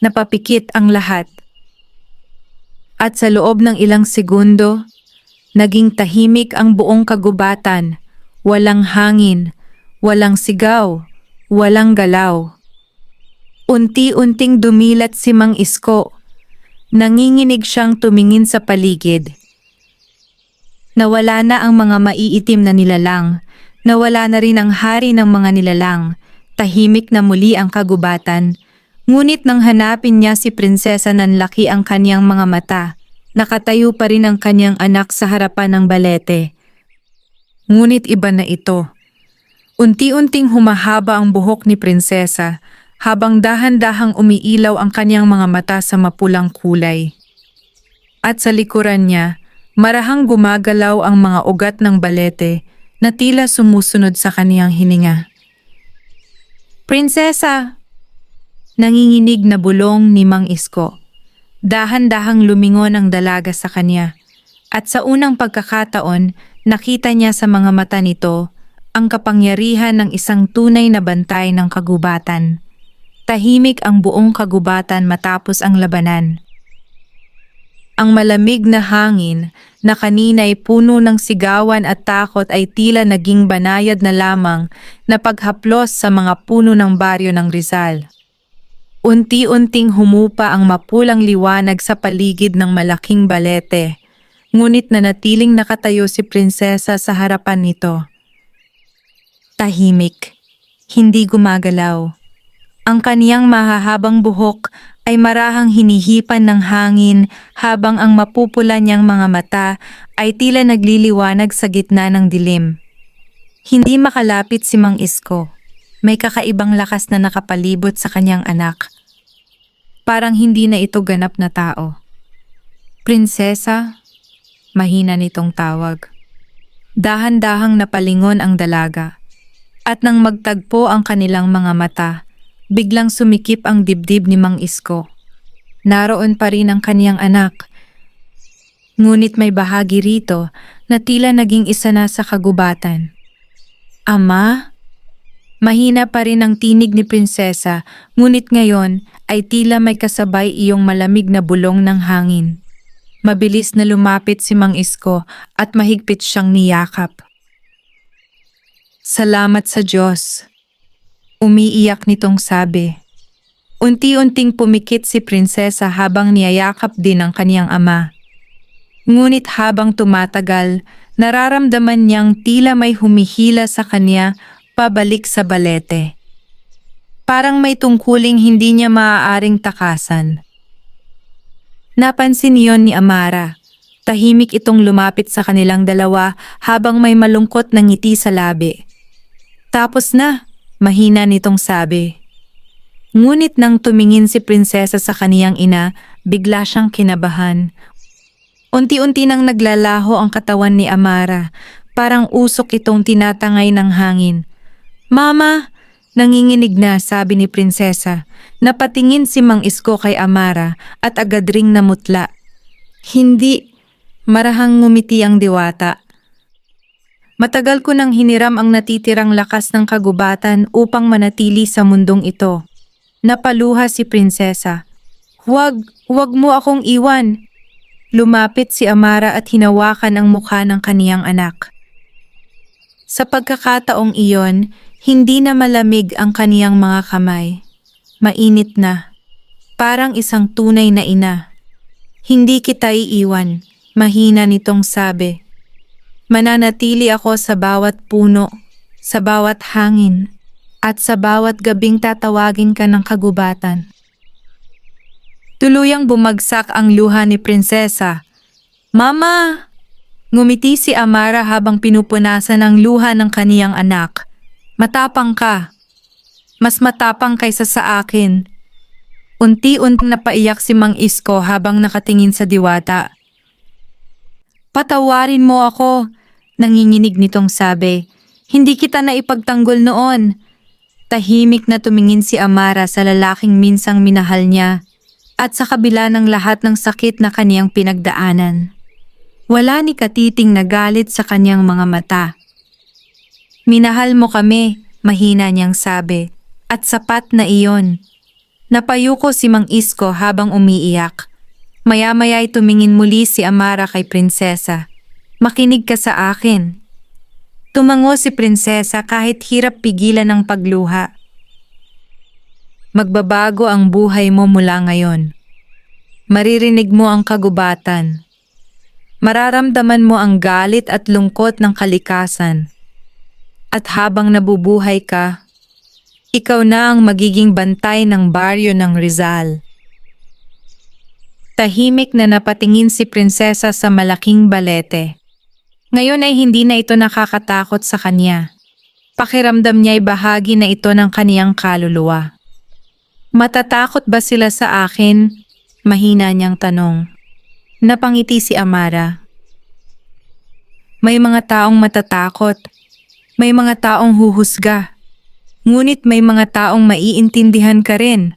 Napapikit ang lahat. At sa loob ng ilang segundo, naging tahimik ang buong kagubatan. Walang hangin, walang sigaw, walang galaw. Unti-unting dumilat si Mang Isko. Nanginginig siyang tumingin sa paligid. Nawala na ang mga maiitim na nilalang. Nawala na rin ang hari ng mga nilalang. Tahimik na muli ang kagubatan. Ngunit nang hanapin niya si prinsesa, nanlaki ang kanyang mga mata. Nakatayo pa rin ang kanyang anak sa harapan ng balete. Ngunit iba na ito. Unti-unting humahaba ang buhok ni prinsesa habang dahan-dahang umiilaw ang kanyang mga mata sa mapulang kulay. At sa likuran niya, marahang gumagalaw ang mga ugat ng balete na tila sumusunod sa kaniyang hininga. Prinsesa! Nanginginig na bulong ni Mang Isko. Dahan-dahang lumingon ang dalaga sa kanya. At sa unang pagkakataon, nakita niya sa mga mata nito ang kapangyarihan ng isang tunay na bantay ng kagubatan. Tahimik ang buong kagubatan matapos ang labanan. Ang malamig na hangin na kanina'y puno ng sigawan at takot ay tila naging banayad na lamang na paghaplos sa mga puno ng baryo ng Rizal. Unti-unting humupa ang mapulang liwanag sa paligid ng malaking balete. Ngunit nanatiling nakatayo si prinsesa sa harapan nito. Tahimik, hindi gumagalaw. Ang kaniyang mahahabang buhok ay marahang hinihipan ng hangin habang ang mapupula niyang mga mata ay tila nagliliwanag sa gitna ng dilim. Hindi makalapit si Mang Isko. May kakaibang lakas na nakapalibot sa kanyang anak. Parang hindi na ito ganap na tao. Prinsesa? Mahina nitong tawag. Dahan-dahang napalingon ang dalaga. At nang magtagpo ang kanilang mga mata, biglang sumikip ang dibdib ni Mang Isko. Naroon pa rin ang kaniyang anak. Ngunit may bahagi rito na tila naging isa na sa kagubatan. Ama? Mahina pa rin ang tinig ni prinsesa, ngunit ngayon ay tila may kasabay iyong malamig na bulong ng hangin. Mabilis na lumapit si Mang Isko at mahigpit siyang niyakap. Salamat sa Diyos. Umiiyak nitong sabi. Unti-unting pumikit si prinsesa habang niyayakap din ang kaniyang ama. Ngunit habang tumatagal, nararamdaman niyang tila may humihila sa kanya pabalik sa balete. Parang may tungkuling hindi niya maaaring takasan. Napansin niyon ni Amara. Tahimik itong lumapit sa kanilang dalawa habang may malungkot na ngiti sa labi. Tapos na, mahina nitong sabi. Ngunit nang tumingin si prinsesa sa kaniyang ina, bigla siyang kinabahan. Unti-unti nang naglalaho ang katawan ni Amara, parang usok itong tinatangay ng hangin. Mama! Nanginginig na, sabi ni prinsesa. Napatingin si Mang Isko kay Amara at agad ring namutla. Hindi, marahang ngumiti ang diwata. Matagal ko nang hiniram ang natitirang lakas ng kagubatan upang manatili sa mundong ito. Napaluha si prinsesa. Huwag mo akong iwan. Lumapit si Amara at hinawakan ang mukha ng kaniyang anak. Sa pagkakataong iyon, hindi na malamig ang kaniyang mga kamay. Mainit na. Parang isang tunay na ina. Hindi kita iiwan, mahina nitong sabi. Mananatili ako sa bawat puno, sa bawat hangin, at sa bawat gabing tatawagin ka ng kagubatan. Tuluyang bumagsak ang luha ni prinsesa. Mama! Ngumiti si Amara habang pinupunasan ang luha ng kaniyang anak. Matapang ka. Mas matapang kaysa sa akin. Unti-unting napaiyak si Mang Isko habang nakatingin sa diwata. Patawarin mo ako, nanginginig nitong sabi. Hindi kita na ipagtanggol noon. Tahimik na tumingin si Amara sa lalaking minsang minahal niya at sa kabila ng lahat ng sakit na kaniyang pinagdaanan. Wala ni katiting na galit sa kaniyang mga mata. Minahal mo kami, mahina niyang sabi, at sapat na iyon. Napayuko si Mang Isko habang umiiyak. Maya-maya'y tumingin muli si Amara kay prinsesa. Makinig ka sa akin. Tumango si prinsesa kahit hirap pigilan ang pagluha. Magbabago ang buhay mo mula ngayon. Maririnig mo ang kagubatan. Mararamdaman mo ang galit at lungkot ng kalikasan. At habang nabubuhay ka, ikaw na ang magiging bantay ng baryo ng Rizal. Tahimik na napatingin si prinsesa sa malaking balete. Ngayon ay hindi na ito nakakatakot sa kanya. Pakiramdam niya'y bahagi na ito ng kaniyang kaluluwa. Matatakot ba sila sa akin? Mahina niyang tanong. Napangiti si Amara. May mga taong matatakot. May mga taong huhusga. Ngunit may mga taong maiintindihan ka rin.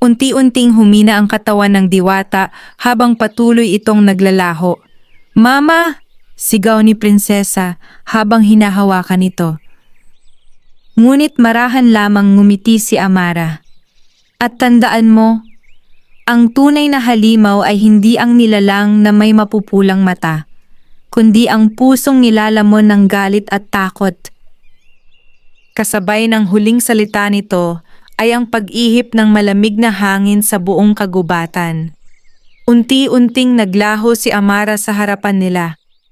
Unti-unting humina ang katawan ng diwata habang patuloy itong naglalaho. Mama! Sigaw ni prinsesa habang hinahawakan ito. Ngunit marahan lamang ngumiti si Amara. At tandaan mo, ang tunay na halimaw ay hindi ang nilalang na may mapupulang mata, kundi ang pusong nilalamon ng galit at takot. Kasabay ng huling salita nito ay ang pag-ihip ng malamig na hangin sa buong kagubatan. Unti-unting naglaho si Amara sa harapan nila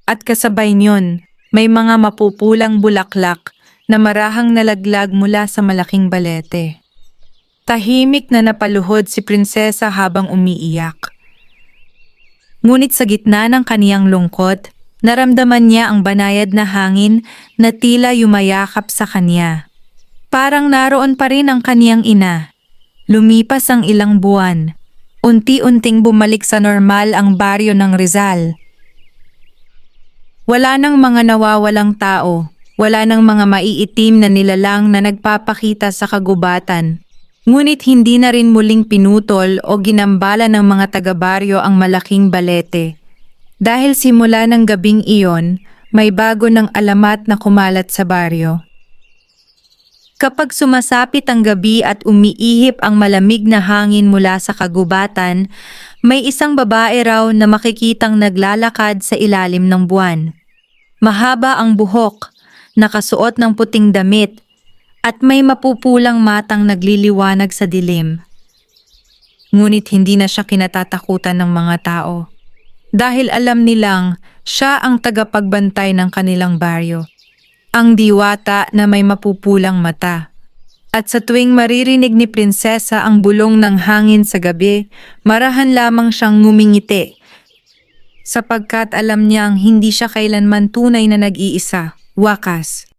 at kasabay niyon may mga mapupulang bulaklak na marahang nalaglag mula sa malaking balete. Tahimik na napaluhod si prinsesa habang umiiyak. Ngunit sa gitna ng kaniyang lungkot, naramdaman niya ang banayad na hangin na tila yumayakap sa kanya. Parang naroon pa rin ang kaniyang ina. Lumipas ang ilang buwan. Unti-unting bumalik sa normal ang baryo ng Rizal. Wala nang mga nawawalang tao. Wala nang mga maiitim na nilalang na nagpapakita sa kagubatan. Ngunit hindi na rin muling pinutol o ginambala ng mga taga-baryo ang malaking balete. Dahil simula ng gabing iyon, may bago ng alamat na kumalat sa baryo. Kapag sumasapit ang gabi at umiihip ang malamig na hangin mula sa kagubatan, may isang babae raw na makikitang naglalakad sa ilalim ng buwan. Mahaba ang buhok, nakasuot ng puting damit, at may mapupulang matang nagliliwanag sa dilim. Ngunit hindi na siya kinatatakutan ng mga tao. Dahil alam nilang siya ang tagapagbantay ng kanilang baryo. Ang diwata na may mapupulang mata. At sa tuwing maririnig ni prinsesa ang bulong ng hangin sa gabi, marahan lamang siyang ngumingiti. Sapagkat alam niyang hindi siya kailanman tunay na nag-iisa, wakas.